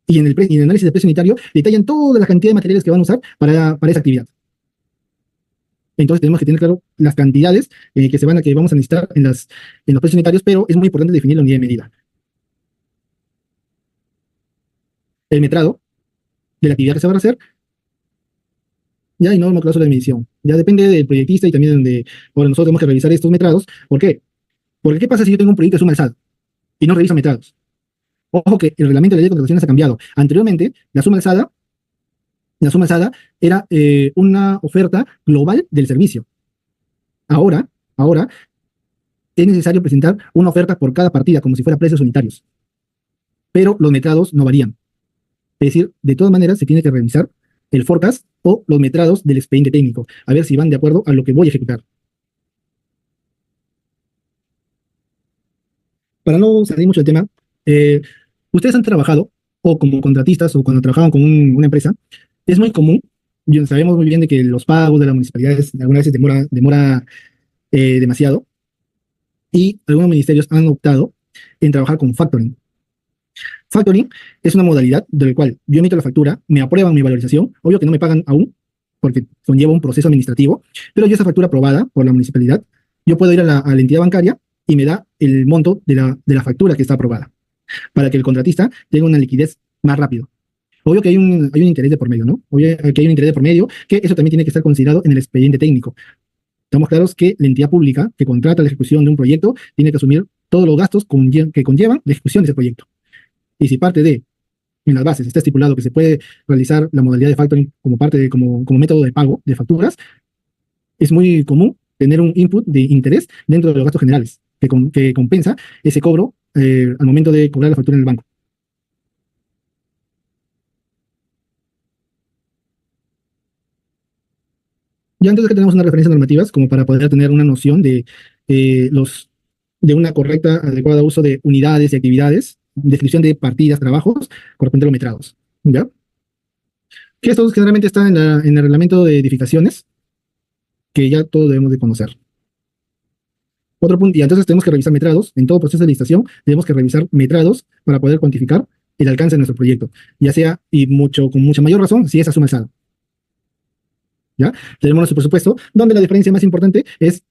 Y en el análisis de precio unitario, detallan toda la cantidad de materiales que van a usar para esa actividad. Entonces tenemos que tener claro las cantidades que vamos a necesitar en los precios unitarios, pero es muy importante definir la unidad de medida. El metrado de la actividad que se va a hacer, ya, y no una cláusula de medición. Ya depende del proyectista y también ahora nosotros tenemos que revisar estos metrados. ¿Por qué? Porque ¿qué pasa si yo tengo un proyecto de suma alzada y no reviso metrados? Ojo que el reglamento de la ley de contrataciones ha cambiado. Anteriormente, la suma alzada era una oferta global del servicio. Ahora es necesario presentar una oferta por cada partida, como si fuera precios unitarios. Pero los metrados no varían. Es decir, de todas maneras se tiene que revisar el forecast o los metrados del expediente técnico, a ver si van de acuerdo a lo que voy a ejecutar. Para no salir mucho del tema, ustedes han trabajado, o como contratistas, o cuando trabajaban con una empresa, es muy común, y sabemos muy bien de que los pagos de las municipalidades algunas veces demora demasiado, y algunos ministerios han optado en trabajar con factoring. Factoring es una modalidad de la cual yo emito la factura, me aprueban mi valorización, obvio que no me pagan aún, porque conlleva un proceso administrativo, pero ya esa factura aprobada por la municipalidad, yo puedo ir a la entidad bancaria y me da el monto de la factura que está aprobada, para que el contratista tenga una liquidez más rápido. Obvio que hay un interés de por medio, ¿no? Obvio que hay un interés de por medio, que eso también tiene que estar considerado en el expediente técnico. Estamos claros que la entidad pública que contrata la ejecución de un proyecto tiene que asumir todos los gastos que conllevan la ejecución de ese proyecto. Y si parte de, en las bases, está estipulado que se puede realizar la modalidad de factoring como como método de pago de facturas, es muy común tener un input de interés dentro de los gastos generales, que compensa ese cobro al momento de cobrar la factura en el banco. Ya entonces que tenemos unas referencias normativas como para poder tener una noción de de una correcta, adecuada uso de unidades y actividades, descripción de partidas, trabajos, correspondiente a los metrados. ¿Ya? Que esto generalmente está en el reglamento de edificaciones, que ya todos debemos de conocer. Otro punto, y entonces tenemos que revisar metrados. En todo proceso de licitación tenemos que revisar metrados para poder cuantificar el alcance de nuestro proyecto, ya sea, y con mucha mayor razón, si es a suma alzada. ¿Ya? Tenemos nuestro presupuesto, donde la diferencia más importante es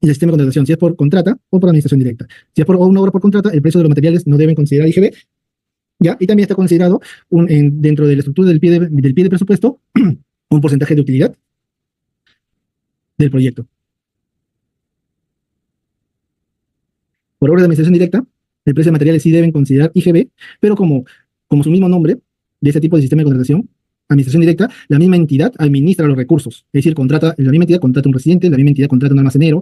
el sistema de contratación, si es por contrata o por administración directa. Si es por una obra por contrata, el precio de los materiales no deben considerar IGB, ¿ya? Y también está considerado dentro de la estructura del pie de presupuesto un porcentaje de utilidad del proyecto. Por obra de administración directa, el precio de materiales sí deben considerar IGB, pero como su mismo nombre de ese tipo de sistema de contratación, administración directa, la misma entidad administra los recursos. Es decir, la misma entidad contrata un residente, la misma entidad contrata un almacenero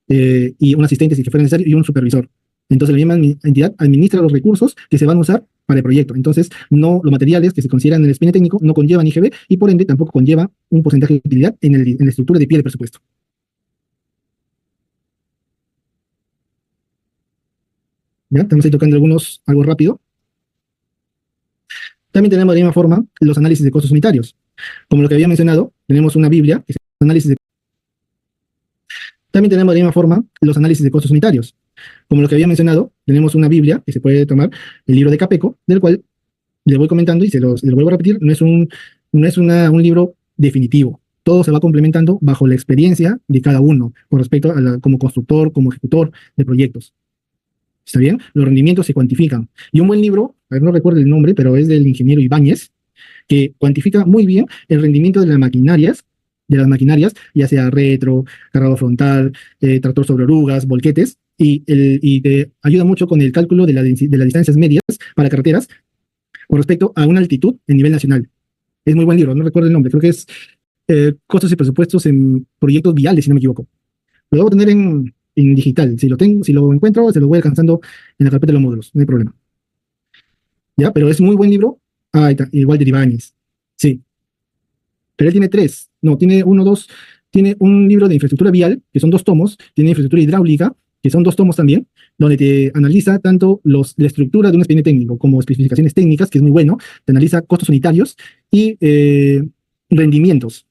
y un asistente si fuera necesario y un supervisor. Entonces, la misma entidad administra los recursos que se van a usar para el proyecto. Entonces, los materiales que se consideran en el expediente técnico no conllevan IGB y por ende tampoco conlleva un porcentaje de utilidad en la estructura de pie de presupuesto. ¿Ya? Estamos ahí tocando algo rápido. También tenemos de la misma forma los análisis de costos unitarios. Como lo que había mencionado, tenemos una Biblia, que es análisis de... También tenemos de la misma forma los análisis de costos unitarios. Como lo que había mencionado, tenemos una Biblia, que se puede tomar el libro de Capeco, del cual le voy comentando y se lo vuelvo a repetir, no es un libro definitivo. Todo se va complementando bajo la experiencia de cada uno, con respecto a como constructor, como ejecutor de proyectos. ¿Está bien? Los rendimientos se cuantifican. Y un buen libro, a ver, no recuerdo el nombre, pero es del ingeniero Ibáñez, que cuantifica muy bien el rendimiento de las maquinarias, ya sea retro, cargado frontal, tractor sobre orugas, volquetes, y te ayuda mucho con el cálculo de las distancias medias para carreteras con respecto a una altitud en nivel nacional. Es muy buen libro, no recuerdo el nombre, creo que es Costos y presupuestos en proyectos viales, si no me equivoco. Lo debo tener en digital. Si lo encuentro, se lo voy alcanzando en la carpeta de los módulos, no hay problema. ¿Ya? Pero es muy buen libro. Ah, ahí está, igual de Ibáñez. Sí. Pero él tiene tiene un libro de infraestructura vial, que son 2 tomos, tiene infraestructura hidráulica, que son 2 tomos también, donde te analiza tanto la estructura de un expediente técnico como especificaciones técnicas, que es muy bueno, te analiza costos unitarios y rendimientos.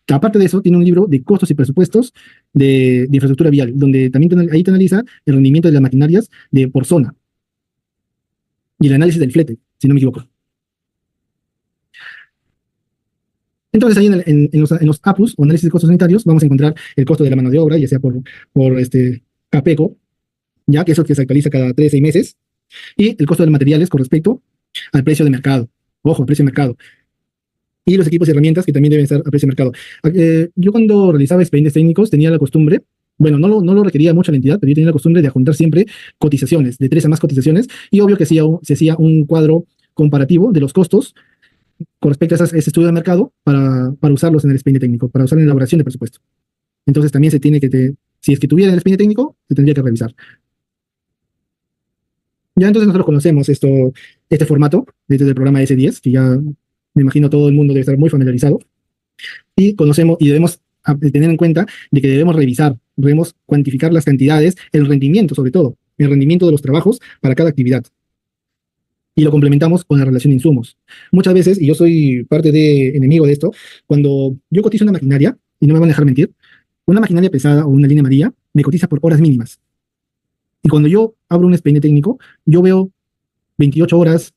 Aparte de eso, tiene un libro de costos y presupuestos de infraestructura vial, donde también ahí te analiza el rendimiento de las maquinarias por zona y el análisis del flete, si no me equivoco. Entonces, ahí en los APUs, o análisis de costos unitarios, vamos a encontrar el costo de la mano de obra, ya sea por CAPECO, ya que eso que se actualiza cada 3 o 6 meses, y el costo de los materiales con respecto al precio de mercado. Ojo, al precio de mercado. Y los equipos y herramientas que también deben estar a precio de mercado. Yo cuando realizaba expedientes técnicos tenía la costumbre, bueno, no lo requería mucho la entidad, pero yo tenía la costumbre de adjuntar siempre cotizaciones, de 3 a más cotizaciones, y obvio que se hacía un cuadro comparativo de los costos con respecto a ese estudio de mercado para usarlos en el expediente técnico, para usar en la elaboración de presupuesto. Entonces también si es que tuviera el expediente técnico, se tendría que revisar. Ya entonces nosotros conocemos este formato desde el programa S10, que ya me imagino todo el mundo debe estar muy familiarizado, y conocemos y debemos tener en cuenta de que debemos cuantificar las cantidades, el rendimiento sobre todo, el rendimiento de los trabajos para cada actividad. Y lo complementamos con la relación de insumos. Muchas veces, y yo soy parte enemigo de esto, cuando yo cotizo una maquinaria, y no me van a dejar mentir, una maquinaria pesada o una línea amarilla me cotiza por horas mínimas. Y cuando yo abro un expediente técnico, yo veo 28 horas,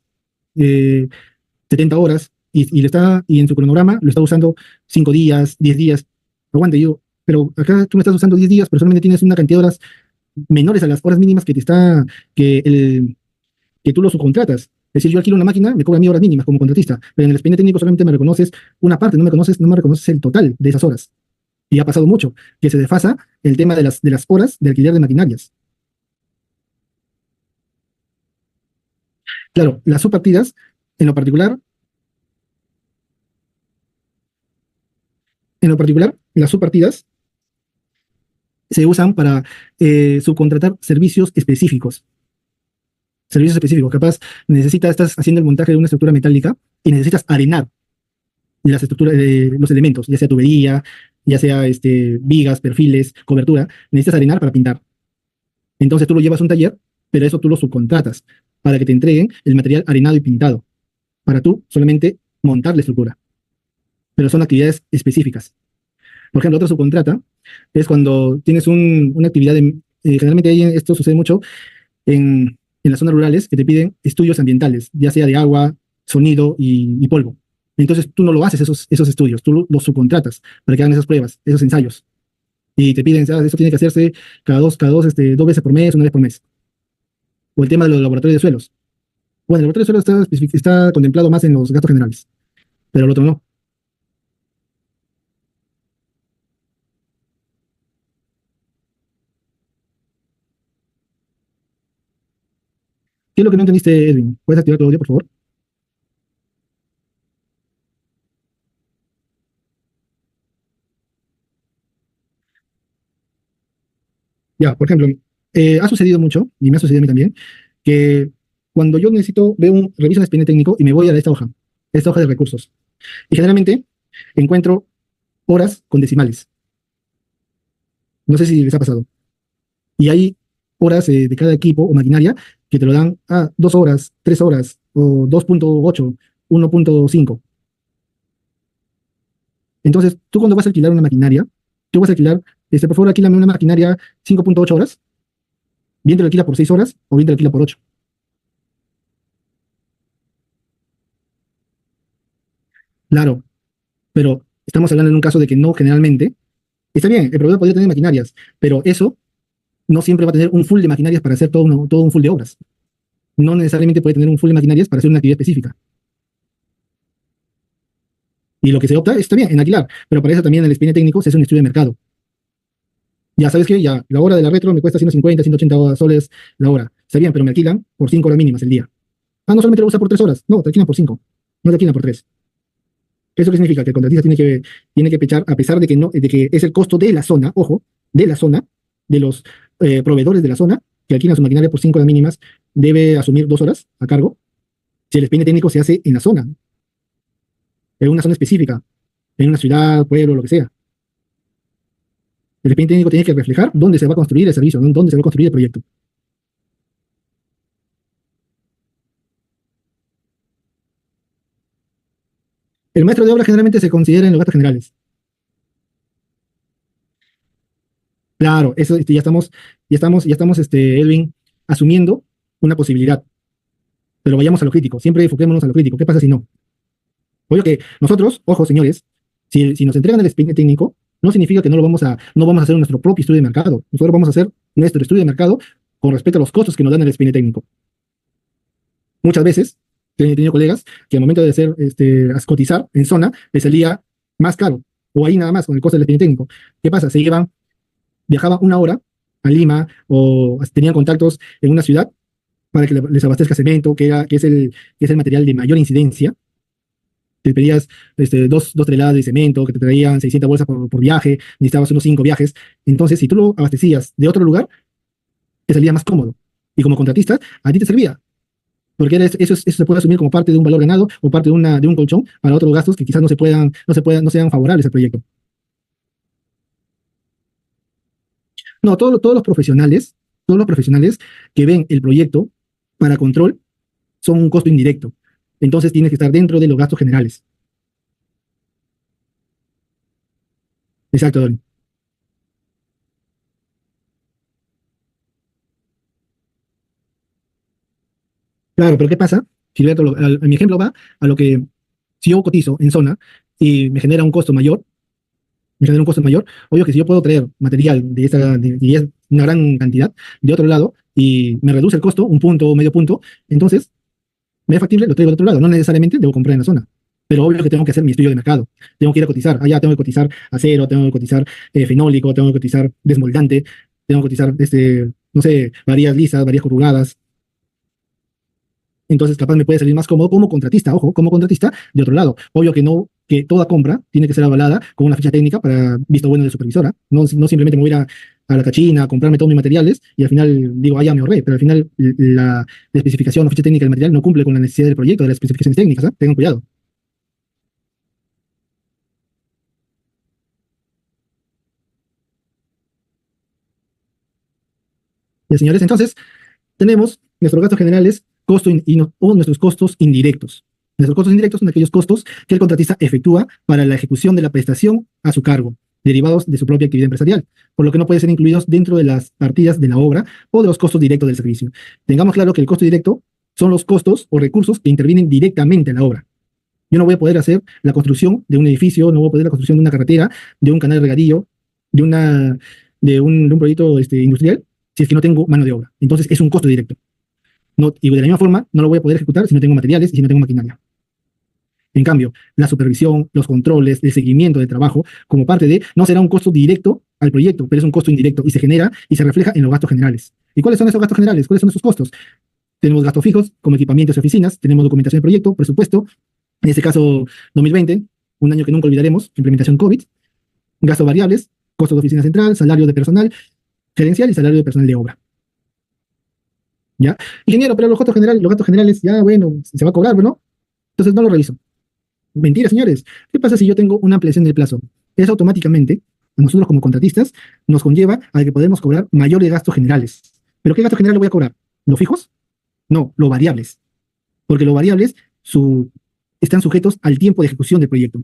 70 horas, y en su cronograma lo está usando 5 días, 10 días. Aguante, pero acá tú me estás usando 10 días, pero solamente tienes una cantidad de horas menores a las horas mínimas que tú lo subcontratas. Es decir, yo alquilo una máquina, me cobran 1000 horas mínimas como contratista, pero en el expediente técnico solamente me reconoces una parte, no me reconoces el total de esas horas. Y ha pasado mucho, que se desfasa el tema de las horas de alquiler de maquinarias. Claro, las subpartidas, en lo particular, las subpartidas se usan para subcontratar servicios específicos. Servicios específicos. Capaz estás haciendo el montaje de una estructura metálica y necesitas arenar las estructuras, los elementos, ya sea tubería, ya sea vigas, perfiles, cobertura. Necesitas arenar para pintar. Entonces tú lo llevas a un taller, pero eso tú lo subcontratas para que te entreguen el material arenado y pintado, para tú solamente montar la estructura. Pero son actividades específicas. Por ejemplo, otra subcontrata es cuando tienes una actividad, generalmente esto sucede mucho en las zonas rurales, que te piden estudios ambientales, ya sea de agua, sonido y polvo. Entonces tú no lo haces esos estudios, tú los subcontratas para que hagan esas pruebas, esos ensayos. Y te piden, ¿sabes? Eso tiene que hacerse dos veces por mes, una vez por mes. O el tema de los laboratorios de suelos. Bueno, el laboratorio de suelos está contemplado más en los gastos generales, pero el otro no. ¿Qué es lo que no entendiste, Edwin? ¿Puedes activar tu audio, por favor? Ya, por ejemplo, ha sucedido mucho, y me ha sucedido a mí también, que cuando yo reviso el expediente técnico y me voy a esta hoja de recursos, y generalmente encuentro horas con decimales. No sé si les ha pasado. Y hay horas de cada equipo o maquinaria que te lo dan a 2 horas, 3 horas, o 2.8, 1.5. Entonces, tú cuando vas a alquilar una maquinaria, tú vas a alquilar, por favor, alquílame una maquinaria 5.8 horas, bien te lo alquila por 6 horas o bien te lo alquila por 8. Claro, pero estamos hablando en un caso de que no generalmente. Está bien, el proveedor podría tener maquinarias, pero eso no siempre va a tener un full de maquinarias para hacer todo un full de obras. No necesariamente puede tener un full de maquinarias para hacer una actividad específica. Y lo que se opta está bien, en alquilar, pero para eso también en el expediente técnico se hace un estudio de mercado. Ya sabes que ya la hora de la retro me cuesta 150, 180 soles la hora. Está bien, pero me alquilan por 5 horas mínimas el día. Ah, no solamente lo usa por 3 horas, no, te alquilan por 5, no te alquilan por 3. ¿Eso qué significa? Que el contratista tiene que pechar, a pesar de que, no, de que es el costo de la zona, ojo, de la zona, de los proveedores de la zona, que alquilan su maquinaria por 5 horas mínimas, debe asumir 2 horas a cargo, si el expediente técnico se hace en la zona, en una zona específica, en una ciudad, pueblo, lo que sea. El expediente técnico tiene que reflejar dónde se va a construir el servicio, dónde se va a construir el proyecto. El maestro de obra generalmente se considera en los gastos generales. Claro, eso ya estamos, Edwin, asumiendo una posibilidad. Pero vayamos a lo crítico, siempre enfoquémonos a lo crítico. ¿Qué pasa si no? Oye, que nosotros, ojo, señores, si nos entregan el expediente técnico, no significa que no vamos a hacer nuestro propio estudio de mercado. Nosotros vamos a hacer nuestro estudio de mercado con respecto a los costos que nos dan el expediente técnico. Muchas veces he tenido colegas que al momento de hacer, a cotizar en zona, les salía más caro, o ahí nada más con el costo del expediente técnico. ¿Qué pasa? Viajaban 1 hora a Lima o tenían contactos en una ciudad para que les abastezca cemento, que es el material de mayor incidencia. Te pedías 2 toneladas de cemento, que te traían 600 bolsas por viaje, necesitabas unos 5 viajes. Entonces, si tú lo abastecías de otro lugar, te salía más cómodo. Y como contratista, a ti te servía. Porque eso se puede asumir como parte de un valor ganado o parte de un colchón para otros gastos que quizás no sean favorables al proyecto. No, todos los profesionales que ven el proyecto para control son un costo indirecto. Entonces tienes que estar dentro de los gastos generales. Exacto, Dolly. Claro, pero ¿qué pasa? Gilberto, mi ejemplo va a lo que, si yo cotizo en zona y me genera un costo mayor, obvio que si yo puedo traer material y es una gran cantidad de otro lado y me reduce el costo, un punto o medio punto, entonces me es factible, lo traigo de otro lado, no necesariamente debo comprar en la zona. Pero obvio que tengo que hacer mi estudio de mercado. Tengo que ir a cotizar. Allá tengo que cotizar acero, tengo que cotizar fenólico, tengo que cotizar desmoldante, tengo que cotizar, no sé, varillas lisas, varillas corrugadas. Entonces, capaz me puede salir más cómodo como contratista, ojo, como contratista de otro lado. Obvio que no, que toda compra tiene que ser avalada con una ficha técnica para visto bueno de supervisora. No, no simplemente me voy a ir a la cachina a comprarme todos mis materiales y al final digo, ah, ya me ahorré, pero al final la especificación o ficha técnica del material no cumple con la necesidad del proyecto, de las especificaciones técnicas, ¿ah? Tengan cuidado. Ya, señores, entonces tenemos nuestros gastos generales o nuestros costos indirectos. Nuestros costos indirectos son aquellos costos que el contratista efectúa para la ejecución de la prestación a su cargo, derivados de su propia actividad empresarial, por lo que no pueden ser incluidos dentro de las partidas de la obra o de los costos directos del servicio. Tengamos claro que el costo directo son los costos o recursos que intervienen directamente en la obra. Yo no voy a poder hacer la construcción de un edificio, no voy a poder la construcción de una carretera, de un canal de regadío, de un proyecto industrial, si es que no tengo mano de obra. Entonces es un costo directo. No, y de la misma forma, no lo voy a poder ejecutar si no tengo materiales y si no tengo maquinaria. En cambio, la supervisión, los controles, el seguimiento del trabajo, como parte de, no será un costo directo al proyecto, pero es un costo indirecto y se genera y se refleja en los gastos generales. ¿Y cuáles son esos gastos generales? ¿Cuáles son esos costos? Tenemos gastos fijos, como equipamientos y oficinas, tenemos documentación de proyecto, presupuesto, en este caso 2020, un año que nunca olvidaremos, implementación COVID, gastos variables, costos de oficina central, salario de personal gerencial y salario de personal de obra. ¿Ya? Ingeniero, pero los gastos generales, ya bueno, se va a cobrar, ¿no? Entonces no lo reviso. Mentira, señores. ¿Qué pasa si yo tengo una ampliación del plazo? Eso automáticamente, a nosotros como contratistas, nos conlleva a que podemos cobrar mayores gastos generales. ¿Pero qué gastos generales voy a cobrar? ¿Los fijos? No, los variables. Porque los variables están sujetos al tiempo de ejecución del proyecto.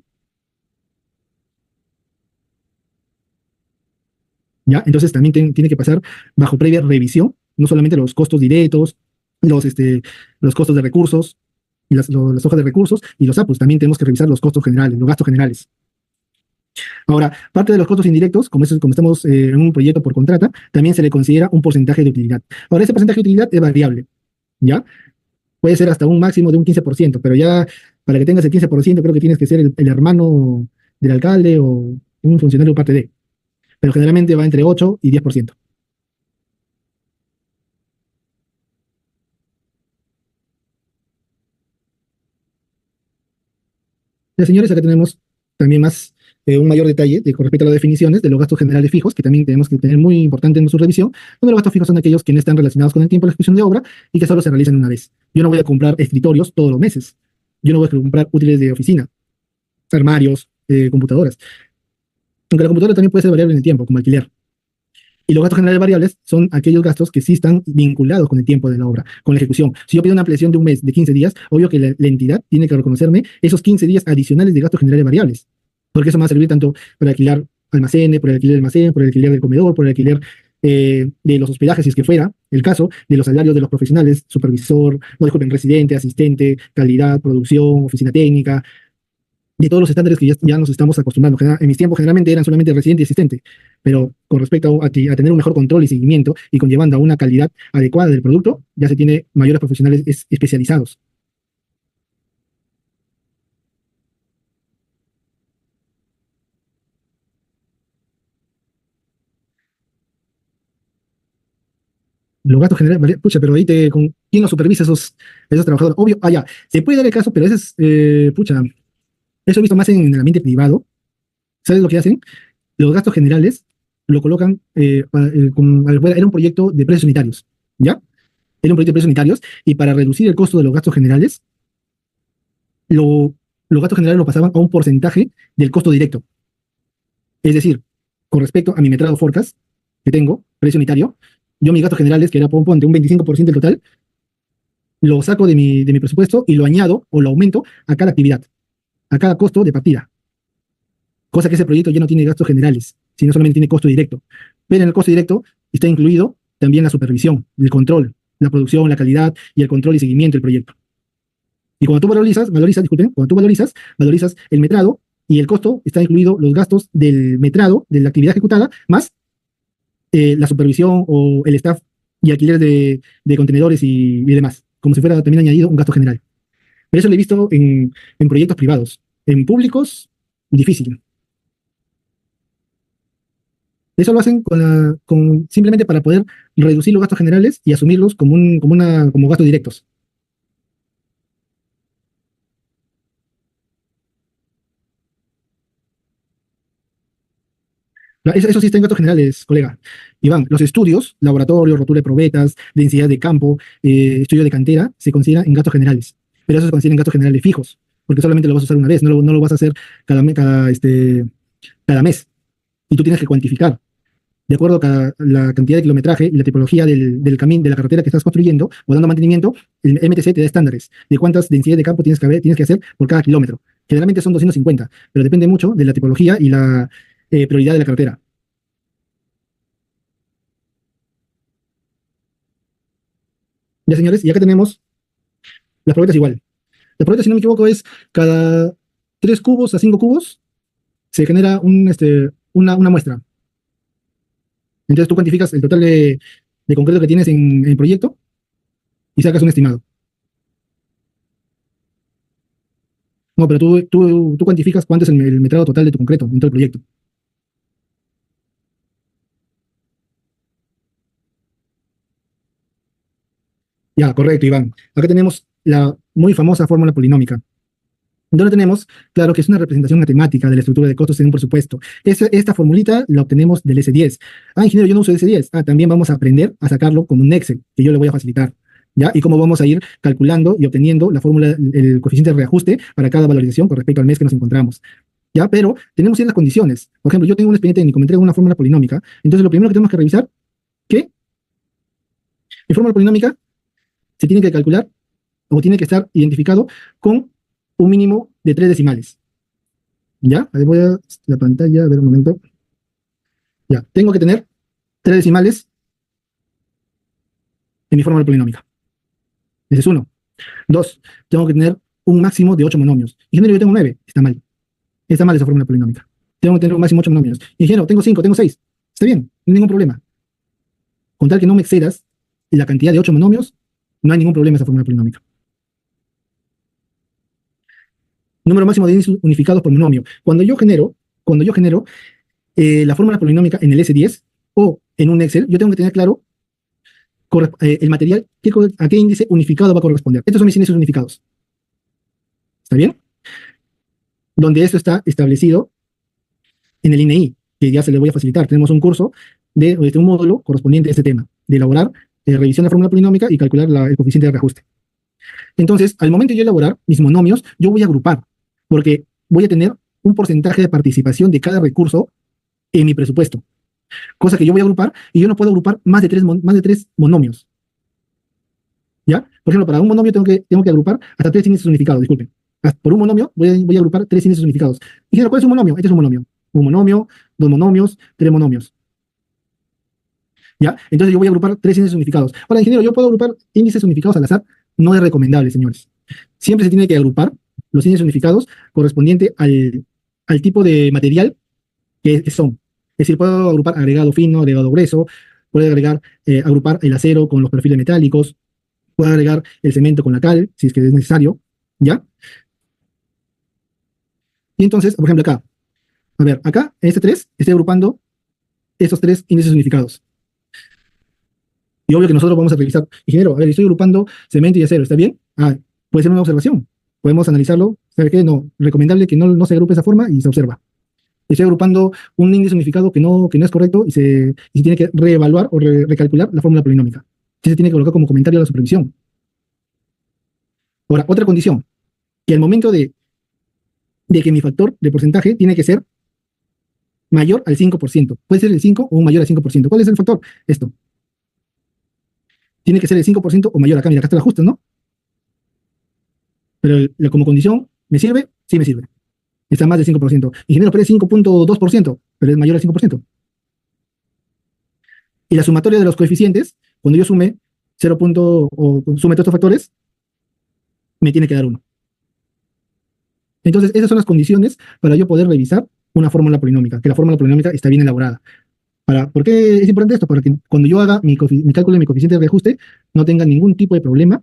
¿Ya? Entonces también tiene que pasar bajo previa revisión, no solamente los costos directos, los costos de recursos, y las hojas de recursos y los APUs. También tenemos que revisar los costos generales, los gastos generales. Ahora, parte de los costos indirectos, como estamos en un proyecto por contrata, también se le considera un porcentaje de utilidad. Ahora, ese porcentaje de utilidad es variable, ¿ya? Puede ser hasta un máximo de un 15%, pero ya para que tengas el 15% creo que tienes que ser el hermano del alcalde o un funcionario parte de. Pero generalmente va entre 8 y 10%. Ya, señores, acá tenemos también un mayor detalle con respecto a las definiciones de los gastos generales fijos, que también tenemos que tener muy importante en su revisión, donde los gastos fijos son aquellos que no están relacionados con el tiempo de ejecución de obra y que solo se realizan una vez. Yo no voy a comprar escritorios todos los meses. Yo no voy a comprar útiles de oficina, armarios, computadoras. Aunque la computadora también puede ser variable en el tiempo, como alquiler. Y los gastos generales variables son aquellos gastos que sí están vinculados con el tiempo de la obra, con la ejecución. Si yo pido una ampliación de un mes, de 15 días, obvio que la entidad tiene que reconocerme esos 15 días adicionales de gastos generales variables, porque eso me va a servir tanto para alquilar almacenes, por el alquiler del almacén, por el alquiler del comedor, por el alquiler de los hospedajes, si es que fuera el caso, de los salarios de los profesionales, supervisor, no disculpen, residente, asistente, calidad, producción, oficina técnica, de todos los estándares que ya nos estamos acostumbrando. En mis tiempos generalmente eran solamente residente y asistente, pero con respecto a tener un mejor control y seguimiento y conllevando a una calidad adecuada del producto, ya se tiene mayores profesionales especializados. Los gastos generales, vale, pucha, pero ahí ¿quién los supervisa esos trabajadores? Obvio, ya, se puede dar el caso, pero ese es, pucha, eso he visto más en el ambiente privado. ¿Sabes lo que hacen? Los gastos generales lo colocan, era un proyecto de precios unitarios, ¿ya? Era un proyecto de precios unitarios, y para reducir el costo de los gastos generales, los gastos generales lo pasaban a un porcentaje del costo directo. Es decir, con respecto a mi metrado forecast que tengo, precio unitario, yo mis gastos generales, que era, ponte, un 25% del total, lo saco de mi presupuesto y lo añado o lo aumento a cada actividad, a cada costo de partida. Cosa que ese proyecto ya no tiene gastos generales, sino solamente tiene costo directo. Pero en el costo directo está incluido también la supervisión, el control, la producción, la calidad y el control y seguimiento del proyecto. Y cuando tú valorizas el metrado y el costo, está incluido los gastos del metrado, de la actividad ejecutada, más la supervisión o el staff y alquiler de contenedores y demás, como si fuera también añadido un gasto general. Pero eso lo he visto en proyectos privados. En públicos, difícil. Eso lo hacen simplemente para poder reducir los gastos generales y asumirlos como gastos directos. Eso sí está en gastos generales, colega. Iván, los estudios, laboratorio, rotura de probetas, densidad de campo, estudio de cantera, se consideran en gastos generales. Pero eso se considera en gastos generales fijos, porque solamente lo vas a usar una vez, no lo vas a hacer cada mes. Y tú tienes que cuantificar, de acuerdo a la cantidad de kilometraje y la tipología del camino, de la carretera que estás construyendo o dando mantenimiento, el MTC te da estándares de cuántas densidades de campo tienes que hacer por cada kilómetro. Generalmente son 250, pero depende mucho de la tipología y la prioridad de la carretera. Ya, señores, y acá tenemos las probetas igual. Las probetas, si no me equivoco, es cada 3 cubos a 5 cubos se genera una muestra. Entonces tú cuantificas el total de concreto que tienes en el proyecto y sacas un estimado. No, pero tú cuantificas cuánto es el metrado total de tu concreto en todo el proyecto. Ya, correcto, Iván. Acá tenemos la muy famosa fórmula polinómica, donde tenemos, claro, que es una representación matemática de la estructura de costos en un presupuesto. Esta formulita la obtenemos del S10. Ah, ingeniero, yo no uso S10. Ah, también vamos a aprender a sacarlo con un Excel, que yo le voy a facilitar. ¿Ya? Y cómo vamos a ir calculando y obteniendo la fórmula, el coeficiente de reajuste para cada valorización con respecto al mes que nos encontramos. ¿Ya? Pero tenemos ciertas condiciones. Por ejemplo, yo tengo un expediente técnico, me entrega una fórmula polinómica. Entonces, lo primero que tenemos que revisar, que mi fórmula polinómica se tiene que calcular o tiene que estar identificado con un mínimo de 3 decimales. ¿Ya? Ahí voy a la pantalla, a ver un momento. Ya, tengo que tener 3 decimales en mi fórmula polinómica. Ese es uno. 2, tengo que tener un máximo de 8 monomios. Ingeniero, yo tengo 9. Está mal. Está mal esa fórmula polinómica. Tengo que tener un máximo de 8 monomios. Ingeniero, tengo 5, tengo 6. Está bien, no hay ningún problema. Con tal que no me excedas la cantidad de 8 monomios, no hay ningún problema esa fórmula polinómica. Número máximo de índices unificados por monomio. Cuando yo genero la fórmula polinómica en el S10 o en un Excel, yo tengo que tener claro el material a qué índice unificado va a corresponder. Estos son mis índices unificados. ¿Está bien? Donde esto está establecido en el INEI, que ya se le voy a facilitar. Tenemos un curso de un módulo correspondiente a este tema, de elaborar revisión de la fórmula polinómica y calcular el coeficiente de reajuste. Entonces, al momento de yo elaborar mis monomios, yo voy a agrupar, porque voy a tener un porcentaje de participación de cada recurso en mi presupuesto. Cosa que yo voy a agrupar, y yo no puedo agrupar más de tres monomios. ¿Ya? Por ejemplo, para un monomio tengo que agrupar hasta 3 índices unificados, disculpen. Por un monomio voy a agrupar 3 índices unificados. Y ¿cuál es un monomio? Este es un monomio. Un monomio, 2 monomios, 3 monomios. ¿Ya? Entonces yo voy a agrupar 3 índices unificados. Ahora, ingeniero, ¿yo puedo agrupar índices unificados al azar? No es recomendable, señores. Siempre se tiene que agrupar los índices unificados correspondiente al tipo de material que son. Es decir, puedo agrupar agregado fino, agregado grueso, puedo agrupar el acero con los perfiles metálicos, puedo agregar el cemento con la cal, si es que es necesario, ¿ya? Y entonces, por ejemplo, acá, a ver, acá, en este 3, estoy agrupando estos 3 índices unificados. Y obvio que nosotros vamos a revisar, ingeniero, a ver, estoy agrupando cemento y acero, ¿está bien? Ah, puede ser una observación, podemos analizarlo, ¿sabe qué? No, recomendable que no se agrupe de esa forma y se observa. Estoy agrupando un índice unificado que no es correcto y se tiene que reevaluar o recalcular la fórmula polinómica. Se tiene que colocar como comentario a la supervisión. Ahora, otra condición, que al momento de que mi factor de porcentaje tiene que ser mayor al 5%. Puede ser el 5 o mayor al 5%. ¿Cuál es el factor? Esto. Tiene que ser el 5% o mayor. Acá, mira, acá está el ajuste, ¿no? Pero como condición, ¿me sirve? Sí me sirve. Está más del 5%. Ingeniero, pero es 5.2%, pero es mayor al 5%. Y la sumatoria de los coeficientes, cuando yo sume 0. O sume todos estos factores, me tiene que dar 1. Entonces, esas son las condiciones para yo poder revisar una fórmula polinómica, que la fórmula polinómica está bien elaborada. ¿Por qué es importante esto? Para que cuando yo haga mi cálculo de mi coeficiente de reajuste, no tenga ningún tipo de problema,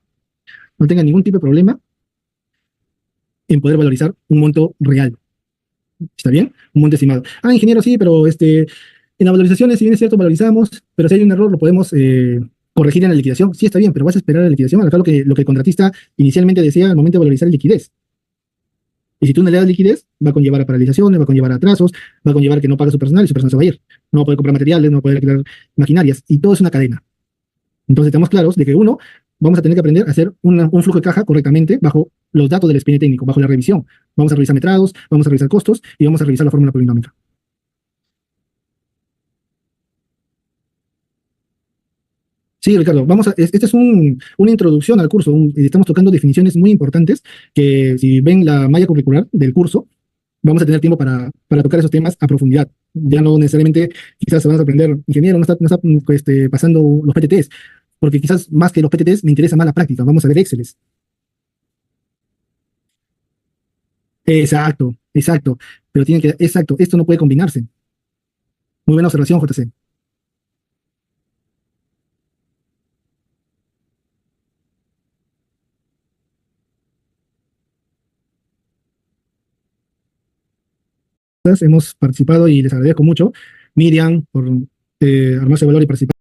en poder valorizar un monto real. ¿Está bien? Un monto estimado. Ah, ingeniero, sí, pero en las valorizaciones, si bien es cierto, valorizamos, pero si hay un error, lo podemos corregir en la liquidación. Sí, está bien, pero vas a esperar a la liquidación. Acá lo que el contratista inicialmente decía al momento de valorizar es liquidez. Y si tú no le das liquidez, va a conllevar a paralizaciones, va a conllevar a atrasos, va a conllevar que no pague su personal y su personal se va a ir. No va a poder comprar materiales, no va a poder alquilar maquinarias. Y todo es una cadena. Entonces, estamos claros de que uno, vamos a tener que aprender a hacer un flujo de caja correctamente bajo los datos del expediente técnico, bajo la revisión. Vamos a revisar metrados, vamos a revisar costos y vamos a revisar la fórmula polinómica. Sí, Ricardo, esta es una introducción al curso. Estamos tocando definiciones muy importantes que si ven la malla curricular del curso, vamos a tener tiempo para tocar esos temas a profundidad. Ya no necesariamente quizás se van a sorprender, ingeniero, no está pasando los PTTs, porque quizás más que los PTTs me interesa más la práctica. Vamos a ver Exceles. Exacto, exacto. Pero exacto, esto no puede combinarse. Muy buena observación, JC. Hemos participado y les agradezco mucho. Miriam, por armarse valor y participar.